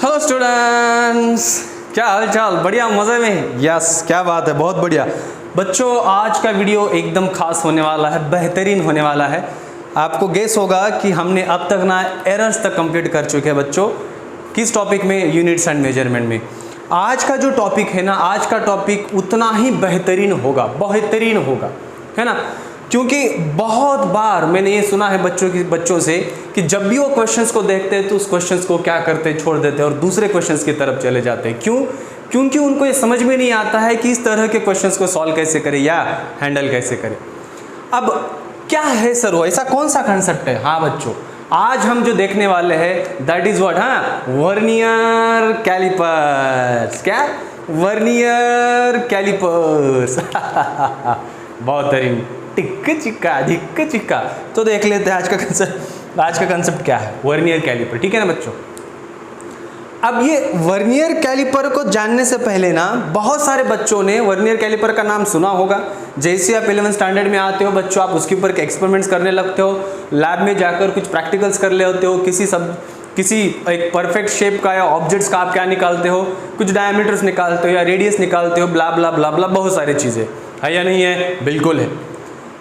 Hello students, क्या हाल चाल? बढ़िया, मज़े में? यस, क्या बात है, बहुत बढ़िया। बच्चों, आज का वीडियो एकदम खास होने वाला है, बेहतरीन होने वाला है। आपको गेस होगा कि हमने अब तक ना एरर्स तक कंप्लीट कर चुके हैं बच्चों। किस टॉपिक में? यूनिट्स एंड मेजरमेंट में। आज का जो टॉपिक है ना, आज का टॉपिक उतना ही बेहतरीन होगा, है ना। क्योंकि बहुत बार मैंने ये सुना है बच्चों से कि जब भी वो क्वेश्चंस को देखते हैं तो उस क्वेश्चंस को क्या करते हैं, छोड़ देते हैं और दूसरे क्वेश्चंस की तरफ चले जाते हैं। क्यों? क्योंकि उनको ये समझ में नहीं आता है कि इस तरह के क्वेश्चंस को सॉल्व कैसे करें या हैंडल कैसे करें। अब क्या है सर वो, ऐसा कौन सा कंसेप्ट है? हाँ बच्चों, आज हम जो देखने वाले हैं that is what, vernier calipers. क्या? Vernier calipers. बहुत तरीन, टिक्क चिक्का धिक्क चिक्का। तो देख लेते हैं आज का कंसेप्ट क्या है, वर्नियर कैलिपर। ठीक है ना बच्चों। अब ये वर्नियर कैलिपर को जानने से पहले ना, बहुत सारे बच्चों ने वर्नियर कैलिपर का नाम सुना होगा। जैसे आप 11th स्टैंडर्ड में आते हो बच्चों, आप उसके ऊपर के एक्सपेरिमेंट्स करने लगते हो, लैब में जाकर कुछ प्रैक्टिकल्स कर लेते हो, किसी एक परफेक्ट शेप का या ऑब्जेक्ट्स का आप क्या निकालते हो, कुछ डायमीटर्स निकालते हो या रेडियस निकालते हो, ब्ला ब्ला ब्ला ब्ला, बहुत सारी चीज़ें है या नहीं है? बिल्कुल है।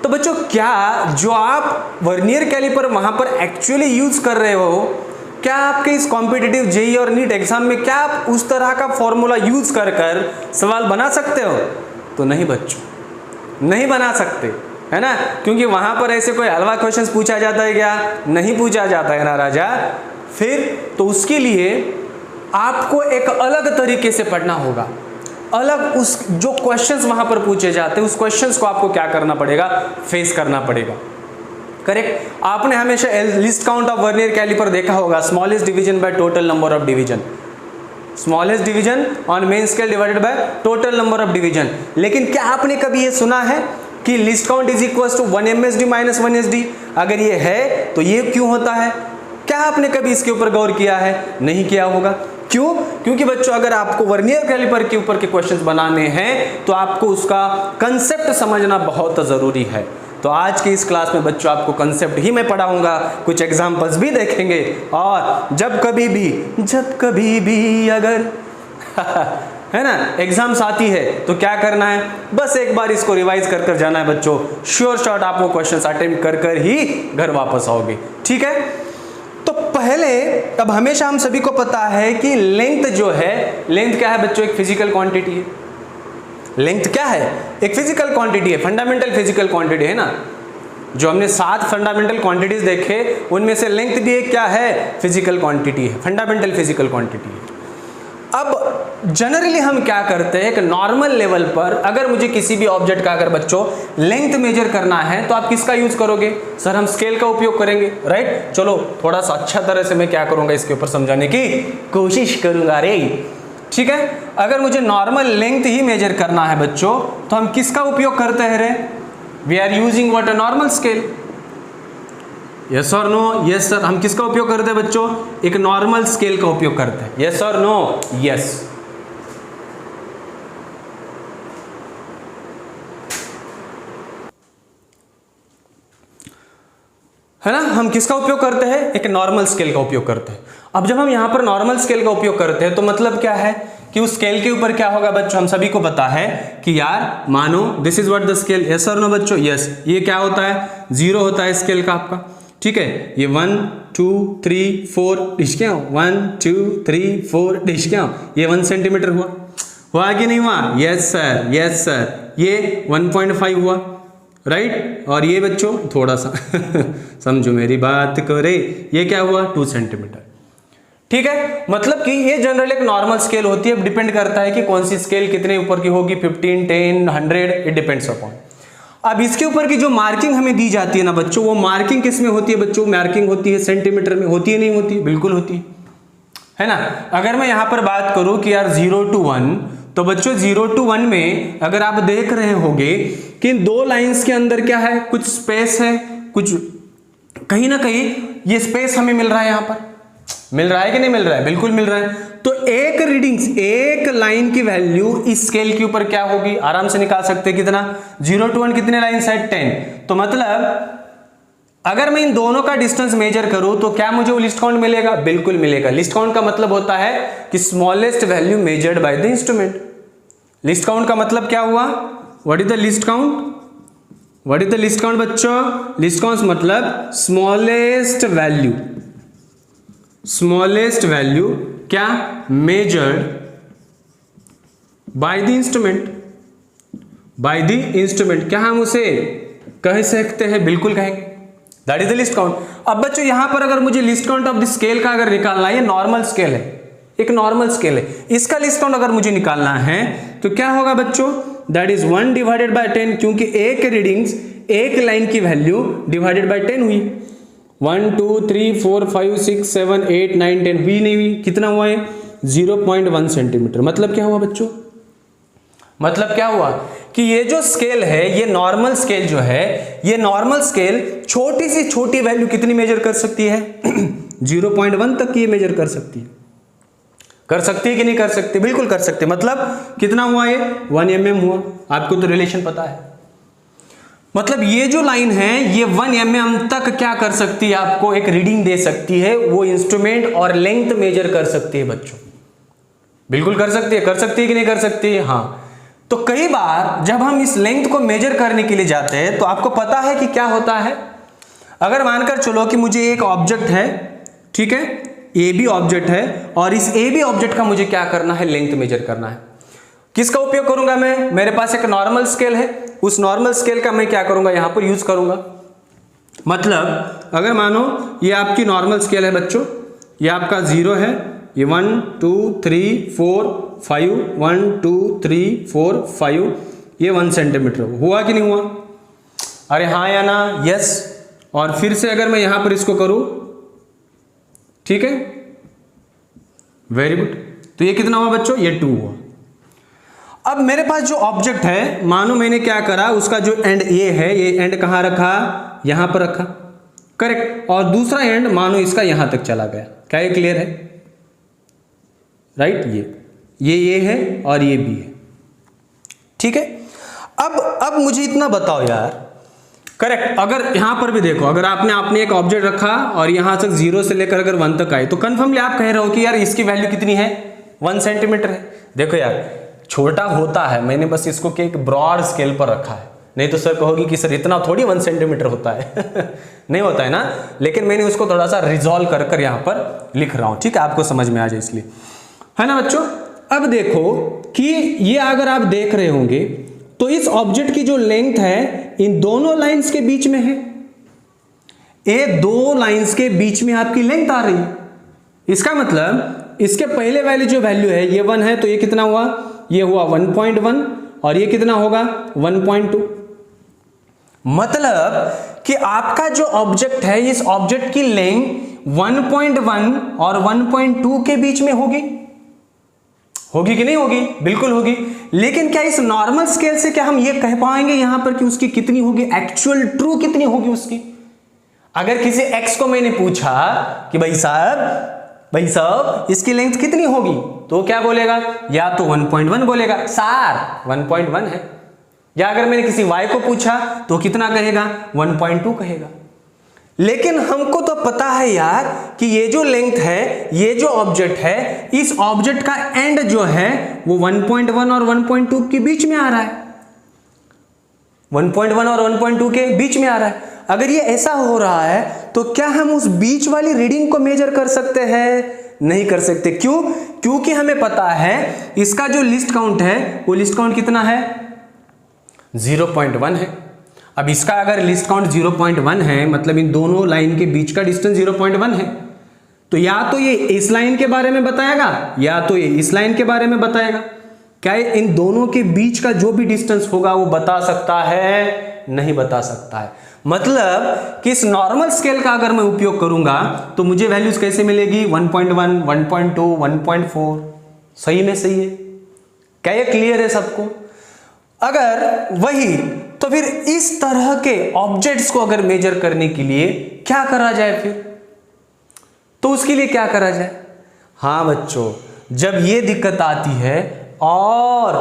तो बच्चों, क्या जो आप वर्नियर कैलिपर वहां पर एक्चुअली यूज कर रहे हो, क्या आपके इस कॉम्पिटिटिव जेईई और नीट एग्जाम में क्या आप उस तरह का फॉर्मूला यूज कर सवाल बना सकते हो? तो नहीं बच्चों, नहीं बना सकते, है ना। क्योंकि वहां पर ऐसे कोई हलवा क्वेश्चंस पूछा जाता है क्या? नहीं पूछा जाता है ना राजा। फिर तो उसके लिए आपको एक अलग तरीके से पढ़ना होगा, अलग उस जो क्वेश्चंस वहां पर पूछे जाते हैं उस क्वेश्चंस को आपको क्या करना पड़ेगा, फेस करना पड़ेगा। करेक्ट। आपने हमेशा least count of vernier caliper देखा होगा, smallest division by total number of division, smallest division on main scale divided by total number of division. लेकिन क्या आपने कभी ये सुना है कि least count is equal to 1 MSD minus 1 SD? अगर ये है तो ये क्यों होता है? क्या आपने कभी इसके ऊपर गौर किया है? नहीं किया होगा। क्यों? क्योंकि बच्चों, अगर आपको वर्नियर कैलिपर के ऊपर के क्वेश्चंस बनाने हैं तो आपको उसका कंसेप्ट समझना बहुत जरूरी है। तो आज की इस क्लास में बच्चों आपको कंसेप्ट ही मैं पढ़ाऊंगा, कुछ एग्जांपल्स भी देखेंगे, और जब कभी भी अगर है ना एग्जाम्स आती है तो क्या करना है, बस एक बार इसको रिवाइज कर जाना है बच्चों। श्योर शॉट आप वो क्वेश्चंस अटेम्प्ट कर ही घर वापस आओगे। ठीक है। तो पहले, अब हमेशा हम सभी को पता है कि लेंथ जो है, लेंथ क्या है बच्चों? एक फिजिकल क्वांटिटी है। लेंथ क्या है? एक फिजिकल क्वांटिटी है, फंडामेंटल फिजिकल क्वांटिटी है ना। जो हमने 7 फंडामेंटल क्वांटिटीज देखे उनमें से लेंथ भी एक क्या है? फिजिकल क्वांटिटी है, फंडामेंटल फिजिकल क्वांटिटी है। अब जनरली हम क्या करते हैं, एक नॉर्मल लेवल पर अगर मुझे किसी भी ऑब्जेक्ट का अगर बच्चों लेंथ मेजर करना है तो आप किसका यूज करोगे? सर हम स्केल का उपयोग करेंगे, राइट। चलो थोड़ा सा अच्छा तरह से मैं क्या करूंगा, इसके ऊपर समझाने की कोशिश करूंगा रे। ठीक है। अगर मुझे नॉर्मल लेंथ ही मेजर करना है बच्चों तो हम किसका उपयोग करते हैं रे? We are using what? A normal scale. Yes और नो? Yes sir. हम किसका उपयोग करते हैं बच्चों? एक नॉर्मल स्केल का उपयोग करते हैं। यस और नो? यस। है ना, हम किसका उपयोग करते हैं? एक नॉर्मल स्केल का उपयोग करते हैं। अब जब हम यहां पर नॉर्मल स्केल का उपयोग करते हैं तो मतलब क्या है कि उस स्केल के ऊपर क्या होगा बच्चों? हम सभी को पता है कि यार मानो this is what the scale. Yes और नो बच्चों? यस। ये क्या होता है? 0 होता है स्केल का आपका। ठीक है। ये 1 2 3 4 डिश क्या? 1 2 3 4 डिश क्या? ये 1 सेंटीमीटर हुआ कि नहीं हुआ? Yes sir, yes sir. ये 1.5 हुआ, राइट। और ये बच्चों थोड़ा सा समझो मेरी बात को रे, ये क्या हुआ? 2 सेंटीमीटर। ठीक है। मतलब कि ये जनरली एक नॉर्मल स्केल होती है। डिपेंड करता है कि कौन सी स्केल कितने ऊपर की होगी, 15 10 100, इट डिपेंड्स अपॉन। अब इसके ऊपर की जो मार्किंग हमें दी जाती है ना बच्चों, वो मार्किंग किस में होती है बच्चों? मार्किंग होती है सेंटीमीटर में। होती है नहीं होती? बिल्कुल होती है ना। अगर मैं यहां पर बात करूं कि यार 0 to 1, तो बच्चों 0 to 1 में अगर आप देख रहे होंगे कि 2 लाइंस के अंदर क्या है? कुछ स्पेस है, कुछ कहीं ना कहीं ये स्पेस हमें मिल रहा है। यहां पर मिल रहा है कि नहीं मिल रहा है? बिल्कुल मिल रहा है। तो एक रीडिंग्स, एक लाइन की वैल्यू इस स्केल के ऊपर क्या होगी? आराम से निकाल सकते हैं। कितना? 0 to 1 कितने लाइन्स है? 10। तो मतलब अगर मैं इन दोनों का डिस्टेंस मेजर करूं तो क्या मुझे वो लिस्ट काउंट मिलेगा? बिल्कुल मिलेगा। लिस्ट काउंट का मतलब होता है कि smallest value measured by the instrument. List count का मतलब क्या हुआ? What is the least count? What is the least count बच्चों? लिस्ट काउंट मतलब स्मॉलेस्ट वैल्यू, स्मॉलेस्ट वैल्यू क्या? Measured by the instrument, by the instrument. क्या हम उसे कह सकते हैं? बिल्कुल कहेंगे, that is the least count. अब बच्चों यहां पर अगर मुझे list count of the scale का अगर निकालना है, ये नॉर्मल स्केल है, एक नॉर्मल स्केल है, इसका लिस्ट काउंट अगर मुझे निकालना है तो क्या होगा बच्चों? दैट इज 1 डिवाइडेड बाय 10, क्योंकि एक रीडिंग्स, एक लाइन की वैल्यू डिवाइडेड बाय 10 हुई। 1 2 3 4 5 6 7 8 9 10 हुई नहीं हुई? कितना हुआ है? 0.1 सेंटीमीटर। मतलब क्या हुआ बच्चों? मतलब क्या हुआ कि ये जो स्केल है, ये नॉर्मल स्केल जो है, ये नॉर्मल स्केल छोटी से छोटी वैल्यू कितनी मेजर कर सकती है? 0.1 तक ये मेजर कर सकती है। कर सकती है कि नहीं कर सकती? बिल्कुल कर सकती है। मतलब कितना हुआ ये? 1 mm हुआ। आपको तो रिलेशन पता है। मतलब ये जो लाइन है ये 1 mm तक क्या कर सकती है? आपको एक रीडिंग दे सकती है, वो इंस्ट्रूमेंट और लेंथ मेजर कर सकती है बच्चों। बिल्कुल कर सकती है। कर सकती है कि नहीं कर सकती है? हाँ। तो कई बार जब हम इस लेंथ को मेजर करने के लिए जाते हैं तो आपको पता है कि क्या होता है। अगर मानकर चलो कि मुझे एक ऑब्जेक्ट है, ठीक है, ए बी ऑब्जेक्ट है, और इस ए बी ऑब्जेक्ट का मुझे क्या करना है? लेंथ मेजर करना है। किसका उपयोग करूंगा मैं? मेरे पास एक नॉर्मल स्केल है, उस नॉर्मल स्केल का मैं क्या करूंगा? यहां पर यूज करूंगा। मतलब अगर मानो ये आपकी नॉर्मल स्केल है बच्चों, ये आपका 0 है, ये 1 2 3 4 5 1 2 3 4 5, ये 1 सेंटीमीटर हुआ कि नहीं हुआ? अरे हाँ या ना? यस। और फिर से अगर मैं यहां पर इसको करूं, ठीक है, वेरी गुड, तो ये कितना हुआ बच्चों? ये 2 हुआ। अब मेरे पास जो ऑब्जेक्ट है, मानो मैंने क्या करा, उसका जो एंड ये है, ये एंड कहां रखा? यहां पर रखा, करेक्ट। और दूसरा एंड मानो इसका यहां तक चला गया। क्या ये क्लियर है? राइट, ये है और ये भी है, ठीक है। अब मुझे इतना बताओ यार, करेक्ट, अगर यहां पर भी देखो, अगर आपने एक ऑब्जेक्ट रखा और यहां तक 0 से लेकर अगर 1 तक आए तो कंफर्मली आप कह रहे हो कि यार इसकी वैल्यू कितनी है? 1 सेंटीमीटर है। देखो यार, छोटा होता है, मैंने बस इसको एक ब्रॉड स्केल पर रखा है, नहीं तो सर कहोगी कि सर इतना थोड़ी 1 सेंटीमीटर होता है नहीं होता है ना, लेकिन मैंने उसको थोड़ा सा रिजॉल्व कर यहाँ पर लिख रहा हूं, ठीक है, आपको समझ में आ जाए इसलिए, है ना बच्चों। अब देखो कि ये अगर आप देख रहे होंगे तो इस ऑब्जेक्ट की जो लेंथ है इन दोनों लाइंस के बीच में है, ये दो लाइंस के बीच में आपकी लेंथ आ रही है। इसका मतलब इसके पहले वाली जो वैल्यू है ये 1 है, तो ये कितना हुआ? ये हुआ 1.1, और ये कितना होगा? 1.2। मतलब कि आपका जो ऑब्जेक्ट है, इस ऑब्जेक्ट की लेंथ 1.1 और 1.2 के बीच में होगी कि नहीं होगी? बिल्कुल होगी। लेकिन क्या इस नॉर्मल स्केल से क्या हम ये कह पाएंगे यहां पर कि उसकी कितनी होगी? एक्चुअल ट्रू कितनी होगी उसकी? अगर किसी एक्स को मैंने पूछा कि भाई साहब इसकी लेंथ कितनी होगी, तो क्या बोलेगा? या तो 1.1 बोलेगा, सर 1.1 है। या अगर मैंने किसी वाई को पूछा तो कितना कहेगा? 1.2 कहेगा। लेकिन हमको तो पता है यार कि ये जो लेंथ है, ये जो ऑब्जेक्ट है, इस ऑब्जेक्ट का एंड जो है वो 1.1 और 1.2 के बीच में आ रहा है। 1.1 और 1.2 के बीच में आ रहा है। अगर ये ऐसा हो रहा है तो क्या हम उस बीच वाली रीडिंग को मेजर कर सकते हैं? नहीं कर सकते। क्यों? क्योंकि हमें पता है इसका जो लिस्ट काउंट है वो लिस्ट काउंट कितना है? 0.1 है। अब इसका अगर लिस्ट काउंट 0.1 है, मतलब इन दोनों लाइन के बीच का डिस्टेंस 0.1 है, तो या तो ये इस लाइन के बारे में बताएगा या तो ये इस लाइन के बारे में बताएगा। क्या इन दोनों के बीच का जो भी डिस्टेंस होगा वो बता सकता है? नहीं बता सकता है। मतलब कि इस नॉर्मल स्केल का अगर मैं उपयोग करूंगा तो मुझे वैल्यूज कैसे मिलेगी? 1.1, 1.2, 1.4। सही में सही है? क्या ये क्लियर है सबको? अगर वही तो फिर इस तरह के ऑब्जेक्ट्स को अगर मेजर करने के लिए क्या करा जाए फिर? तो उसके लिए क्या करा जाए? हाँ बच्चों, जब ये दिक्कत आती है और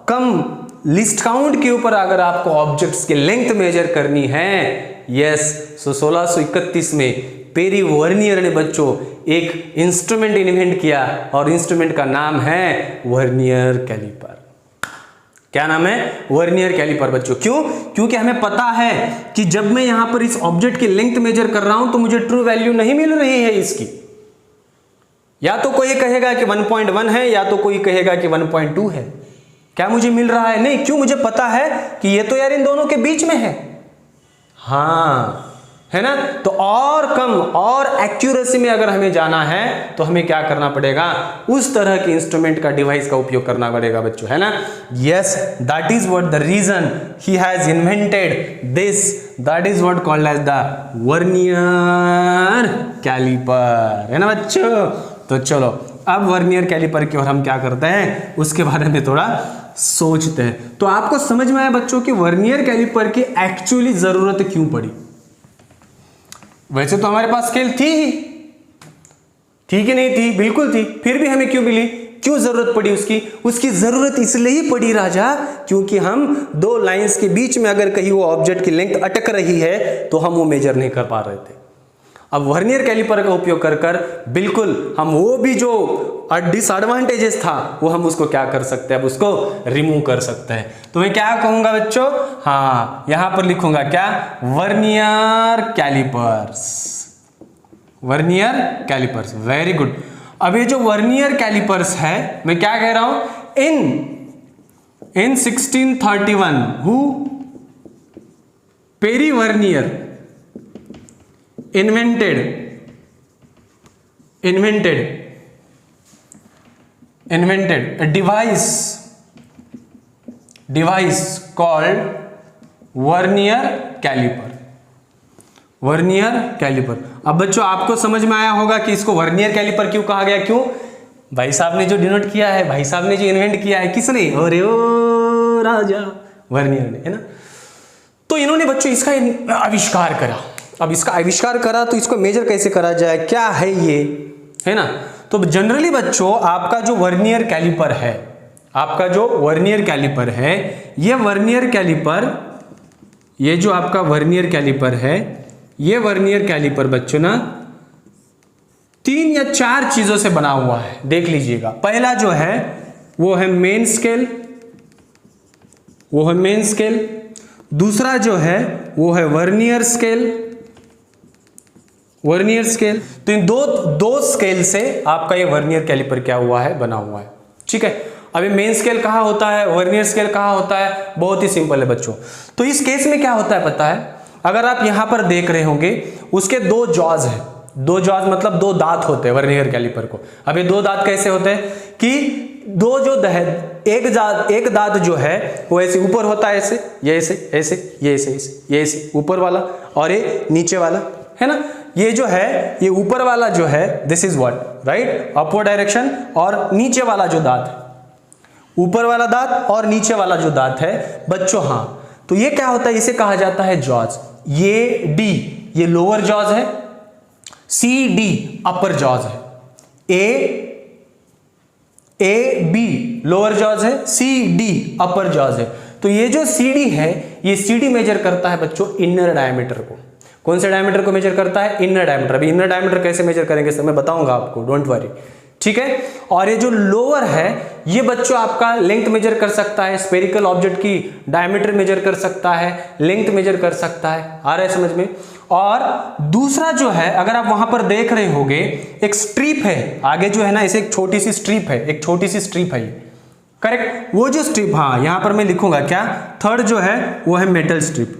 कम लिस्ट काउंट के ऊपर अगर आपको ऑब्जेक्ट्स की लेंथ मेजर करनी है, यस, सो 1631 में पेरी वर्नियर ने बच्चों एक इंस्ट्रूमेंट इन्वेंट किया और इंस्ट्रूमेंट का नाम है वर्नियर कैलिपर। क्या नाम है? वर्नियर कैलिपर बच्चों। क्यों? क्योंकि हमें पता है कि जब मैं यहां पर इस ऑब्जेक्ट की लेंथ मेजर कर रहा हूं तो मुझे ट्रू वैल्यू नहीं मिल रही है इसकी। या तो कोई कहेगा कि 1.1 है या तो कोई कहेगा कि 1.2 है। क्या मुझे मिल रहा है? नहीं। क्यों? मुझे पता है कि ये तो यार इन दोनों के बीच में है। हाँ, है ना। तो और कम और एक्यूरेसी में अगर हमें जाना है तो हमें क्या करना पड़ेगा? उस तरह के इंस्ट्रूमेंट का डिवाइस का उपयोग करना पड़ेगा बच्चों, है ना। Yes, that is what the reason he has invented this, that is what called as the vernier caliper, है ना बच्चों। तो चलो अब वर्नियर कैलिपर की ओर हम क्या करते हैं उसके बारे में थोड़ा सोचते हैं। तो आपको समझ में आया बच्चों कि वर्नियर कैलिपर की एक्चुअली जरूरत क्यों पड़ी। वैसे तो हमारे पास स्केल थी ही, थी कि नहीं थी? बिल्कुल थी। फिर भी हमें क्यों मिली? क्यों जरूरत पड़ी उसकी? उसकी जरूरत इसलिए ही पड़ी राजा क्योंकि हम दो लाइंस के बीच में अगर कहीं वो ऑब्जेक्ट की लेंथ अटक रही है तो हम वो मेजर नहीं कर पा रहे थे। अब वर्नियर कैलिपर का उपयोग कर कर बिल्कुल हम वो भी जो डिसएडवांटेजेस था वो हम उसको क्या कर सकते हैं? अब उसको रिमूव कर सकते हैं। तो मैं क्या कहूंगा बच्चों? हाँ, यहां पर लिखूंगा क्या? Vernier calipers, vernier calipers. Very good. अब ये जो वर्नियर कैलिपर्स है, मैं क्या कह रहा हूं? In 1631 who Pierre Vernier invented a device called vernier caliper. Vernier caliper. अब बच्चों आपको समझ में आया होगा कि इसको वर्नियर कैलिपर क्यों कहा गया। क्यों? भाई साहब ने जो डिनोट किया है, भाई साहब ने जो इन्वेंट किया है, किसने? अरे ओ राजा वर्नियर ने, है ना। तो इन्होंने बच्चों इसका आविष्कार करा। अब इसका आविष्कार करा तो इसको मेजर कैसे करा जाए? क्या है ये, है ना। तो जनरली बच्चों आपका जो वर्नियर कैलिपर है, आपका जो वर्नियर कैलिपर है, ये वर्नियर कैलिपर, ये जो आपका वर्नियर कैलिपर है, ये वर्नियर कैलिपर बच्चों ना 3 या 4 चीजों से बना हुआ है। देख लीजिएगा। पहला जो है वो है मेन स्केल, वो है मेन स्केल। दूसरा जो है वो है वर्नियर स्केल, वर्नियर स्केल। तो इन दो स्केल से आपका ये वर्नियर कैलिपर क्या हुआ है? बना हुआ है। ठीक है। अभी मेन स्केल कहाँ होता है, वर्नियर स्केल कहाँ होता है? बहुत ही सिंपल है बच्चों। तो इस केस में क्या होता है पता है? अगर आप यहां पर देख रहे होंगे उसके 2 जॉज है। 2 जॉज मतलब 2 दांत होते हैं वर्नियर कैलिपर को। अब ये 2 दांत कैसे होते हैं कि दो जो एक दांत जो है वो ऐसे ऊपर होता है, ऐसे, ये ऐसे, ऐसे, ये ऐसे, ये ऐसे ऊपर वाला, और ये नीचे वाला, है ना। ये जो है ये ऊपर वाला जो है this is what, right, upward direction. और नीचे वाला जो दांत है, ऊपर वाला दांत और नीचे वाला जो दांत है बच्चों, हाँ, तो ये क्या होता है? इसे कहा जाता है जॉज। ये डी ये लोअर जॉज है, सी डी अपर जॉज है, ए बी लोअर जॉज है, सी डी अपर जॉज है। तो ये जो सी डी है ये सी डी मेजर करता है बच्चों इनर डायमीटर को। कौन से डायमीटर को मेजर करता है? Inner diameter. अभी इनर डायमीटर कैसे मेजर करेंगे सर मैं बताऊंगा आपको, डोंट वरी, ठीक है। और ये जो लोअर है ये बच्चों आपका लेंथ मेजर कर सकता है, स्फेरिकल ऑब्जेक्ट की डायमीटर मेजर कर सकता है, लेंथ मेजर कर सकता है। आ रहा है समझ में? और दूसरा जो है अगर आप वहां पर देख रहे होगे एक स्ट्रिप है आगे जो है ना, इसे एक छोटी सी स्ट्रिप है, एक छोटी सी स्ट्रिप है, करेक्ट। वो जो स्ट्रिप, हाँ यहां पर मैं लिखूंगा क्या, थर्ड जो है वो है मेटल स्ट्रिप।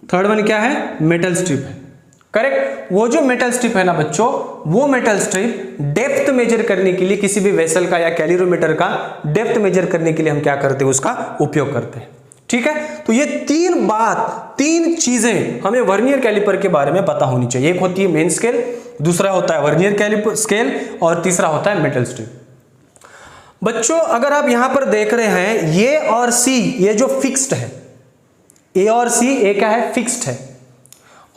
थर्ड वन क्या है? मेटल स्ट्रिप है, करेक्ट। वो जो मेटल स्ट्रिप है ना बच्चों, वो मेटल स्ट्रिप डेप्थ मेजर करने के लिए किसी भी वेसल का या कैलिरोमीटर का डेप्थ मेजर करने के लिए हम क्या करते हैं? उसका उपयोग करते हैं, ठीक है। तो ये तीन चीजें हमें वर्नियर कैलिपर के बारे में पता होनी चाहिए। एक होती है मेन स्केल, दूसरा होता है वर्नियर कैलिपर स्केल, और तीसरा होता है मेटल स्ट्रिप। बच्चों अगर आप यहां पर देख रहे हैं ये और सी ये जो फिक्स्ड है, ए और सी, ए क्या है? फिक्स्ड है।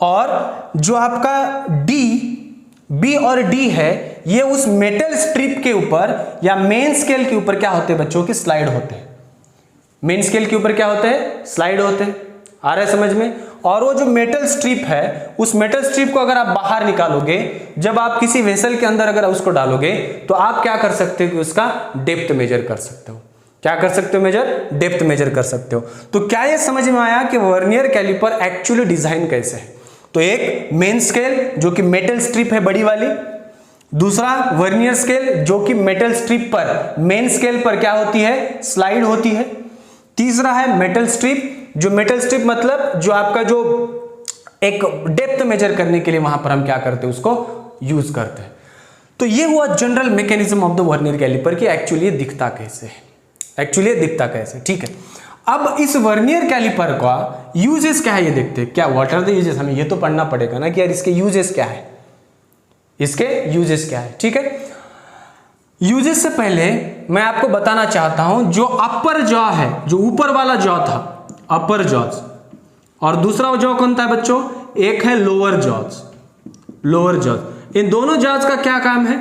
और जो आपका डी, बी और डी है ये उस मेटल स्ट्रिप के ऊपर या मेन स्केल के ऊपर क्या होते हैं बच्चों की? स्लाइड होते हैं। मेन स्केल के ऊपर क्या होते हैं? स्लाइड होते हैं। आ रहा है समझ में? और वो जो मेटल स्ट्रिप है, उस मेटल स्ट्रिप को अगर आप बाहर निकालोगे, जब आप किसी वेसल के अंदर अगर उसको डालोगे, तो आप क्या कर सकते हो कि उसका डेप्थ मेजर कर सकते हो। क्या कर सकते हो? मेजर, डेप्थ मेजर कर सकते हो। तो क्या ये समझ में आया कि वर्नियर कैलिपर एक्चुअली डिजाइन कैसे है? तो एक मेन स्केल जो कि मेटल स्ट्रिप है बड़ी वाली, दूसरा वर्नियर स्केल जो कि मेटल स्ट्रिप पर, मेन स्केल पर क्या होती है? स्लाइड होती है। तीसरा है मेटल स्ट्रिप, जो मेटल स्ट्रिप मतलब जो आपका जो एक डेप्थ मेजर करने के लिए वहां पर हम क्या करते हैं? उसको यूज करते हैं। तो ये हुआ general mechanism of the vernier caliper कि एक्चुअली ये दिखता कैसे है, एक्चुअली दिखता कैसे। ठीक है, अब इस वर्नियर कैलिपर का यूजेस क्या है ये देखते हैं। क्या व्हाट आर द यूजेस? हमें ये तो पढ़ना पड़ेगा ना कि यार इसके यूजेस क्या है, इसके यूजेस क्या है। ठीक है, यूजेस से पहले मैं आपको बताना चाहता हूं, जो अपर जॉ है, जो ऊपर वाला जॉ था, अपर जॉज, और दूसरा जॉ कौन था बच्चों? एक है लोअर जॉज, लोअर जॉज। इन दोनों जॉज का क्या काम है?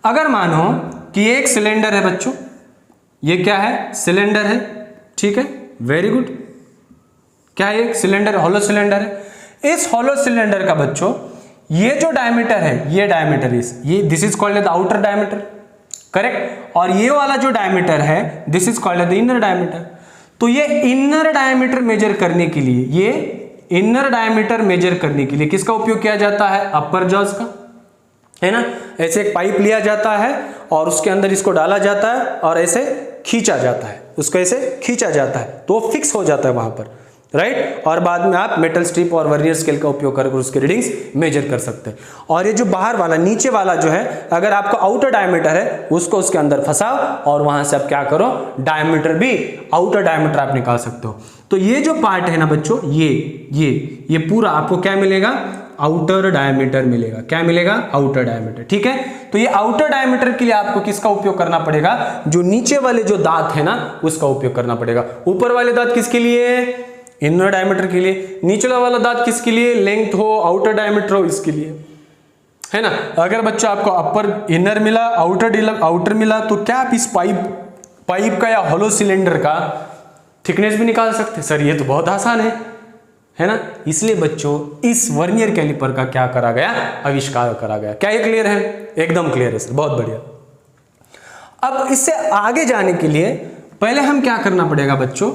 अगर मानो कि एक सिलेंडर है बच्चों, ये क्या है? सिलेंडर है। ठीक है, वेरी गुड। क्या है? एक सिलेंडर, हॉलो सिलेंडर है। इस हॉलो सिलेंडर का बच्चों ये जो डायमीटर है, ये डायमीटर ये this is called the outer diameter, correct. और ये वाला जो डायमीटर है, this is called the inner diameter. तो ये इनर डायमीटर मेजर करने के लिए, ये इनर डायमीटर मेजर करने के लिए किसका उपयोग किया जाता है? अपर जॉज का, है ना। ऐसे एक पाइप लिया जाता है और उसके अंदर इसको डाला जाता है और ऐसे खींचा जाता है, उसको ऐसे खींचा जाता है तो वो फिक्स हो जाता है वहां पर, राइट। और बाद में आप मेटल स्ट्रिप और वर्नियर स्केल का उपयोग करके उसके रीडिंग्स मेजर कर सकते हैं। और ये जो बाहर वाला, नीचे वाला जो है, अगर आपका आउटर डायमीटर है, उसको उसके अंदर फंसाओ और वहां से आप क्या करो? डायमीटर भी, आउटर डायमीटर आप निकाल सकते हो। तो ये जो पार्ट है ना बच्चों, ये पूरा आपको क्या मिलेगा? आउटर डायमीटर मिलेगा। क्या मिलेगा? Outer diameter. ठीक है, तो ये आउटर डायमीटर के लिए आपको किसका उपयोग करना पड़ेगा? जो नीचे वाले जो दांत है ना, उसका उपयोग करना पड़ेगा। ऊपर वाले दांत किसके लिए? इनर डायमीटर के लिए। नीचला वाला दांत किसके लिए? लेंथ हो, आउटर डायमीटर हो, इसके लिए, है ना। अगर बच्चा आपको अपर इनर मिला, आउटर मिला, तो क्या आप इस पाइप का या हॉलो सिलेंडर का थिकनेस भी निकाल सकते? सर ये तो बहुत आसान है ना। इसलिए बच्चों इस वर्नियर कैलिपर का क्या करा गया? आविष्कार करा गया। क्या ये क्लियर है? एकदम क्लियर है सर, बहुत बढ़िया। अब इससे आगे जाने के लिए पहले हम क्या करना पड़ेगा बच्चों?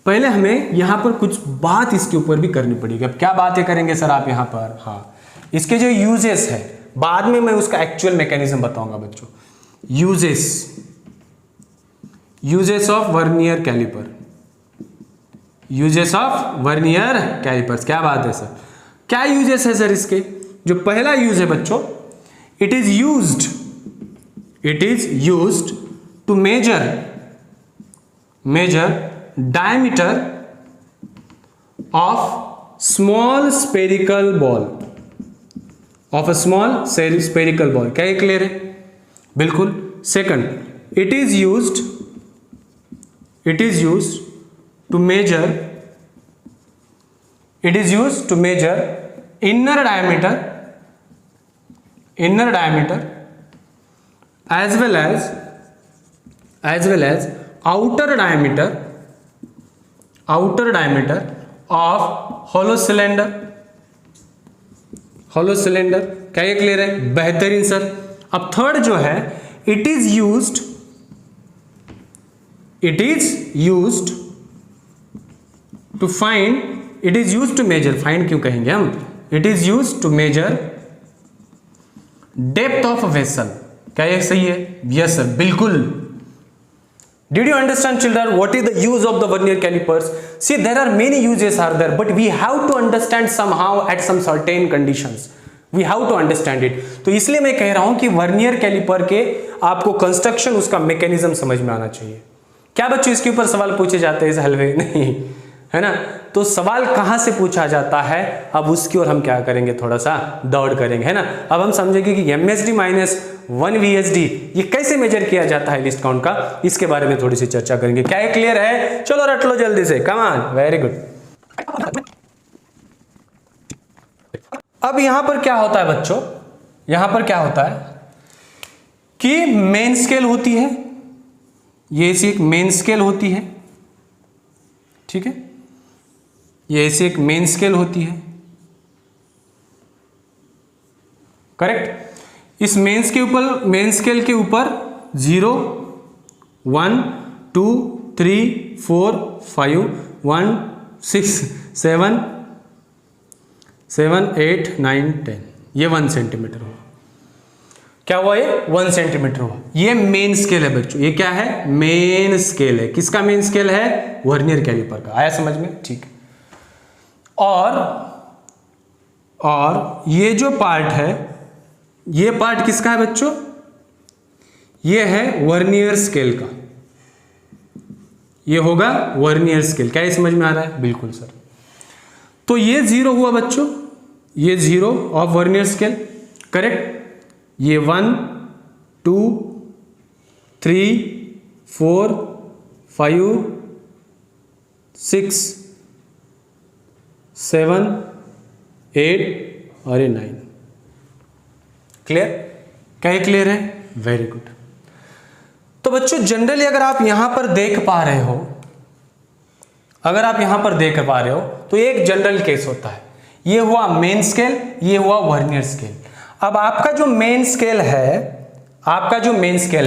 पहले हमें यहां पर कुछ बात इसके ऊपर भी करनी पड़ेगी। अब क्या बातें करेंगे सर आप यहां पर? हाँ, इसके जो यूजेस है, बाद में मैं उसका एक्चुअल मैकेनिज्म बताऊंगा बच्चों। Uses of vernier caliper, uses of vernier calipers. क्या बात है सर, क्या यूजेस है सर इसके? जो पहला यूज है बच्चों, it is used to measure diameter of small spherical ball, of a small spherical ball। क्या ये क्लियर है? बिल्कुल। Second, it is used to measure inner diameter as well as outer diameter of hollow cylinder। क्या ये clear है? बेहतरीन sir. अब third जो है, it is to measure, find क्यों कहेंगे हम? It is use to measure depth of vessel. क्या ये सही है? यस सर, बिल्कुल। Did you understand children what is the use of the vernier calipers? See, there are many uses are there, but we have to understand somehow at some certain conditions. We have to understand it. तो इसलिए मैं कह रहा हूं कि vernier caliper के आपको construction, उसका मैकेनिज्म समझ में आना चाहिए। क्या बच्चों इसके ऊपर सवाल पूछे जाते हैं इस हलवे? नहीं, है ना। तो सवाल कहां से पूछा जाता है, अब उसकी ओर हम क्या करेंगे? थोड़ा सा दौड़ करेंगे, है ना। अब हम समझेंगे कि MSD माइनस 1 VSD ये कैसे मेजर किया जाता है लिस्ट काउंट का, इसके बारे में थोड़ी सी चर्चा करेंगे। क्या ये क्लियर है? चलो रट लो जल्दी से, कम ऑन, वेरी गुड। अब यहां पर क्या होता है बच्चों? यहां पर क्या होता है कि मेन स्केल होती है, ये एक मेन स्केल होती है, ठीक है। ये ऐसी एक मेन स्केल होती है, करेक्ट। इस मेन स्केल के ऊपर 0 1 2 3 4 5 1 6 7 8 9 10, ये 1 सेंटीमीटर हुआ। क्या हुआ? ये 1 सेंटीमीटर हुआ। ये मेन स्केल है बच्चों। ये क्या है? मेन स्केल है। किसका मेन स्केल है? वर्नियर कैलिपर का। आया समझ में? ठीक है। और ये जो पार्ट है, ये पार्ट किसका है बच्चों? ये है वर्नियर स्केल का। ये होगा वर्नियर स्केल। क्या ये समझ में आ रहा है? बिल्कुल सर। तो ये 0 हुआ बच्चों, ये 0 ऑफ वर्नियर स्केल, करेक्ट। ये 1 2 3 4 5 6 7 8 और ये 9। क्लियर? क्या ये क्लियर है? Very good. तो बच्चों जनरली अगर आप यहां पर देख पा रहे हो, तो एक जनरल केस होता है। ये हुआ मेन स्केल, ये हुआ वर्नियर स्केल। अब आपका जो मेन स्केल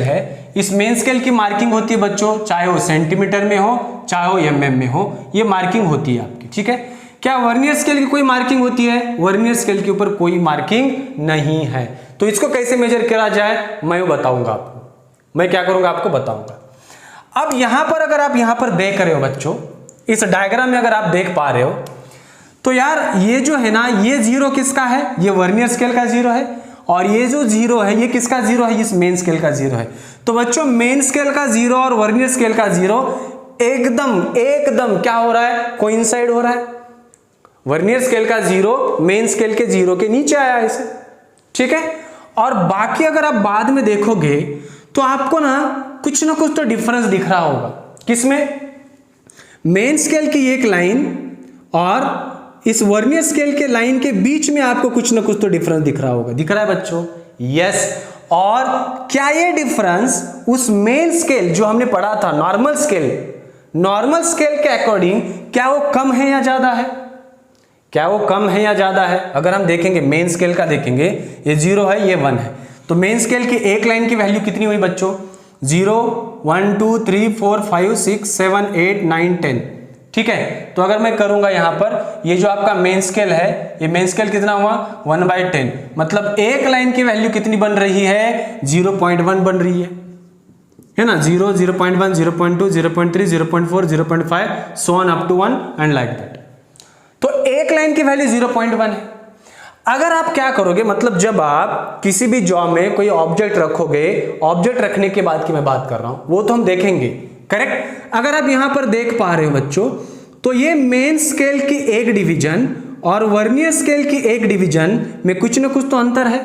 है, इस मेन स्केल की मार्किंग होती है बच्चों, चाहे वो सेंटीमीटर में हो, चाहे वो mm में हो, ये मार्किंग होती है आपकी, ठीक है। क्या वर्नियर स्केल की कोई मार्किंग होती है? वर्नियर स्केल के ऊपर कोई मार्किंग नहीं है। तो इसको कैसे मेजर करा जाए मैं बताऊंगा आपको। मैं क्या करूंगा आपको बताऊंगा। अब यहां पर अगर आप यहां पर देख रहे हो बच्चों, इस डायग्राम में अगर आप देख पा रहे हो, तो यार ये जो है ना, ये 0 किसका है? ये वर्नियर स्केल का 0 है। और ये जो 0 है, ये किसका 0 है? इस मेन स्केल का 0 है। तो बच्चों मेन स्केल का 0 और वर्नियर स्केल का 0 एकदम क्या हो रहा है? कोइंसाइड हो रहा है। वर्नियर स्केल का 0 मेन स्केल के 0 के नीचे आया इसे, ठीक है। और बाकी अगर आप बाद में देखोगे तो आपको ना कुछ तो डिफरेंस दिख रहा होगा। किसमें? मेन स्केल की एक लाइन और इस वर्नियर स्केल के लाइन के बीच में आपको कुछ तो डिफरेंस दिख रहा होगा। दिख रहा है बच्चों? यस। और क्या ये डिफरेंस उस मेन स्केल जो हमने पढ़ा था, नॉर्मल स्केल के अकॉर्डिंग, क्या वो कम है या ज्यादा है? अगर हम देखेंगे मेन स्केल का देखेंगे, ये 0 है, ये 1 है। तो मेन स्केल की एक लाइन की वैल्यू कितनी हुई बच्चों? 0 1 2 3 4 5 6 7 8 9 10, ठीक है। तो अगर मैं करूंगा यहां पर, ये जो आपका मेन स्केल है, ये मेन स्केल कितना हुआ? 1/10। मतलब एक लाइन की वैल्यू कितनी बन रही है? 0.1 बन रही है ना। 0 0.1 0.2 0.3 0.4 0.5 so on up to 1 and like that। तो एक लाइन की वैल्यू 0.1 है। अगर आप क्या करोगे, मतलब जब आप किसी भी जॉब में कोई ऑब्जेक्ट रखोगे, ऑब्जेक्ट रखने के बाद की मैं बात कर रहा हूं, वो तो हम देखेंगे, करेक्ट। अगर आप यहां पर देख पा रहे हो बच्चों, तो ये मेन स्केल की एक डिवीजन और वर्नियर स्केल की एक डिवीजन में कुछ ना कुछ तो अंतर है।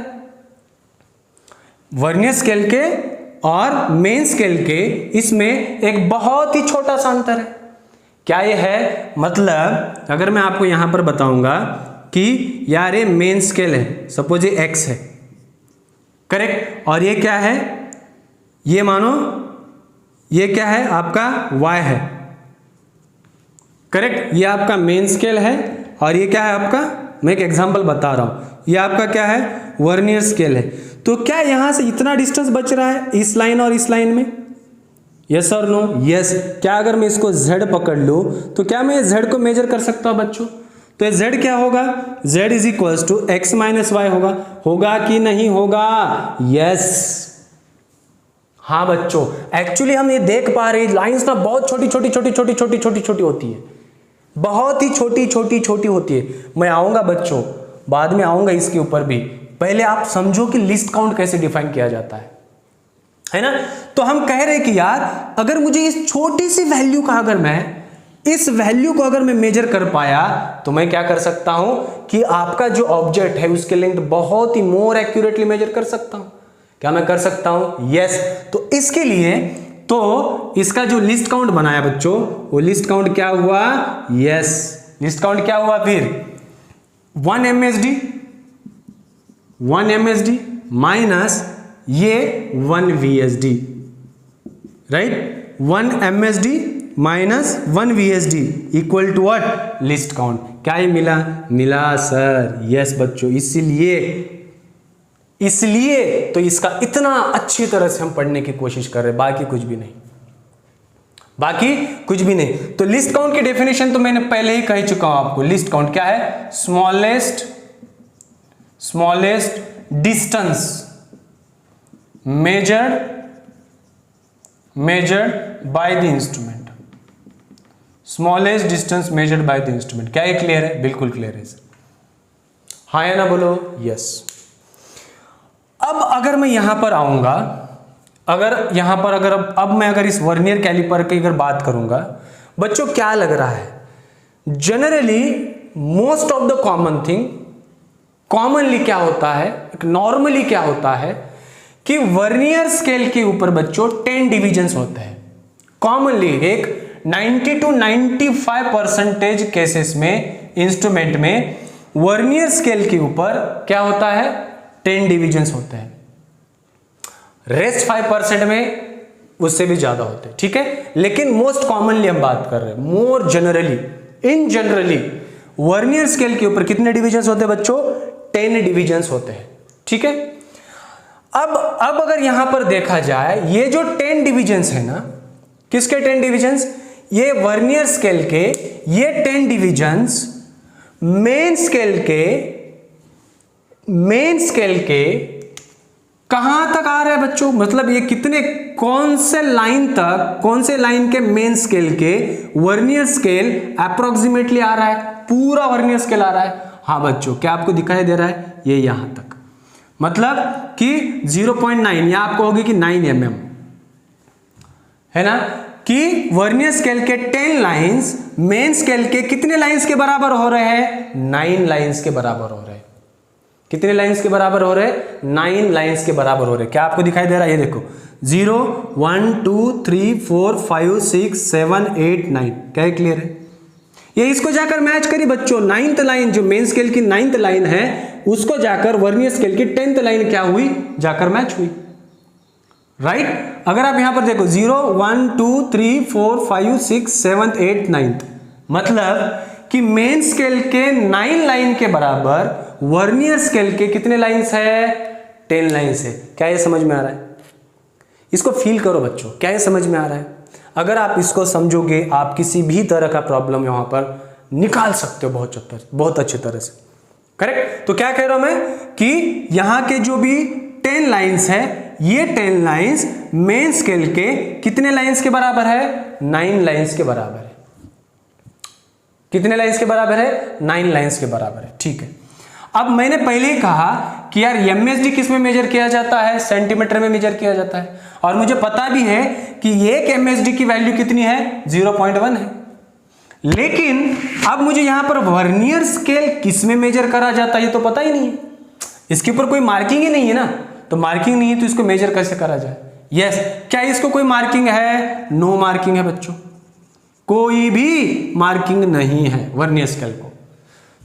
वर्नियर स्केल के और मेन स्केल के इसमें एक बहुत ही छोटा सा अंतर है। क्या ये है? मतलब अगर मैं आपको यहां पर बताऊंगा कि यार ये मेन स्केल है, सपोज ये x है, करेक्ट, और ये क्या है? ये मानो ये क्या है? आपका y है, करेक्ट। ये आपका मेन स्केल है और ये क्या है आपका? मैं एक एग्जांपल बता रहा हूं, ये आपका क्या है? वर्नियर स्केल है। तो क्या यहां से इतना डिस्टेंस बच रहा है इस लाइन और इस लाइन में? यस और नो? यस। क्या अगर मैं इसको z पकड़ लूं तो क्या मैं z को मेजर कर सकता हूं बच्चों? तो z क्या होगा? z is equals to x minus y होगा कि नहीं होगा? यस। हाँ बच्चों, एक्चुअली हम ये देख पा रहे हैं लाइंस ना बहुत छोटी छोटी होती है, बहुत ही छोटी होती है। मैं आऊंगा बच्चों, बाद में आऊंगा इसके ऊपर भी। पहले आप समझो कि लिस्ट काउंट कैसे डिफाइन किया जाता है ना। तो हम कह रहे हैं कि यार अगर मुझे इस छोटी सी वैल्यू का इस वैल्यू को अगर मैं मेजर कर पाया तो मैं क्या कर सकता हूं कि आपका जो ऑब्जेक्ट है उसके लेंथ बहुत ही मोर एक्यूरेटली मेजर कर सकता हूं। क्या मैं कर सकता हूं? यस। तो इसके लिए तो इसका जो लिस्ट काउंट बनाया बच्चों, वो लिस्ट काउंट क्या हुआ? यस, लिस्ट काउंट क्या हुआ फिर? 1 MSD माइनस ये 1 VSD, right. 1 MSD minus 1 VSD equal to what, least count. क्या ये मिला सर, यस बच्चों। इसलिए तो इसका इतना अच्छी तरह से हम पढ़ने की कोशिश कर रहे हैं, बाकी कुछ भी नहीं। तो लिस्ट काउंट की डेफिनेशन तो मैंने पहले ही कह चुका हूं आपको। लिस्ट काउंट क्या है, smallest distance measured by the instrument, smallest distance measured by the instrument. क्या ये क्लियर है? बिल्कुल क्लियर है सर, हाँ या ना बोलो, यस। अब अगर मैं यहां पर आऊंगा, अब मैं अगर इस वर्नियर कैलिपर की अगर बात करूंगा बच्चों, क्या लग रहा है, generally most of the commonly क्या होता है, नॉर्मली क्या होता है कि वर्नियर स्केल के ऊपर बच्चों 10 डिविजन्स होते हैं। कॉमनली एक 90 to 95% केसेस में इंस्ट्रूमेंट में वर्नियर स्केल के ऊपर क्या होता है, 10 डिविजन्स होते हैं। रेस्ट 5% में उससे भी ज्यादा होते हैं, ठीक है। लेकिन मोस्ट कॉमनली हम बात कर रहे हैं, मोर जनरली, इन जनरली वर्नियर स्केल के ऊपर कितने डिविजन्स होते हैं बच्चों, 10 डिविजन्स होते हैं, ठीक है। अब अगर यहां पर देखा जाए, ये जो 10 डिविजन्स है ना, किसके 10 डिविजन्स, ये वर्नियर स्केल के, ये 10 डिविजन्स मेन स्केल के कहां तक आ रहा है बच्चों, मतलब ये कौन से लाइन के मेन स्केल के वर्नियर स्केल अप्रोक्सीमेटली आ रहा है, पूरा वर्नियर स्केल आ रहा है। हाँ बच्चों, क्या आपको दिखाई दे रहा है, ये यहां तक, मतलब कि 0.9 या आपको होगी कि 9 mm है ना, कि वर्नियर स्केल के 10 लाइंस मेन स्केल के कितने लाइंस के बराबर हो रहे हैं, 9 लाइंस के बराबर हो रहे हैं। कितने लाइंस के बराबर हो रहे हैं, 9 लाइंस के बराबर हो रहे हैं। क्या आपको दिखाई दे रहा है, ये देखो 0 1 2 3 4 5 6 7 8 9। क्या क्लियर है? ये इसको जाकर मैच करी बच्चों, 9th लाइन जो मेन स्केल की 9th लाइन है उसको जाकर वर्नियर स्केल की 10th लाइन क्या हुई, जाकर मैच हुई, राइट। अगर आप यहां पर देखो 0 1 2 3 4 5 6 7 8 9, मतलब कि मेन स्केल के 9 लाइन के बराबर वर्नियर स्केल के कितने लाइंस है, 10 लाइंस है। क्या ये समझ में आ रहा है? इसको फील करो बच्चों, क्या ये समझ में आ रहा है? अगर आप इसको समझोगे, आप किसी भी तरह का प्रॉब्लम यहां पर निकाल सकते हो बहुत अच्छी तरह से, करेक्ट। तो क्या कह रहा हूं मैं कि यहां के जो भी 10 लाइंस है, ये 10 लाइंस मेन स्केल के कितने लाइंस के बराबर है, 9 लाइंस के बराबर है। कितने लाइंस के बराबर है, 9 लाइंस के बराबर है, ठीक है। अब मैंने पहले ही कहा कि यार एमएसडी किस में मेजर किया जाता है, सेंटीमीटर में मेजर किया जाता है, और मुझे पता भी है कि एक एमएसडी की वैल्यू कितनी है, 0.1 है। लेकिन अब मुझे यहां पर वर्नियर स्केल किस में मेजर करा जाता है ये तो पता ही नहीं है, इसके ऊपर कोई मार्किंग ही नहीं है ना, तो मार्किंग नहीं है तो इसको मेजर कैसे करा जाए। यस, क्या इसको कोई मार्किंग है, नो मार्किंग है बच्चों, कोई भी मार्किंग नहीं है वर्नियर स्केल को।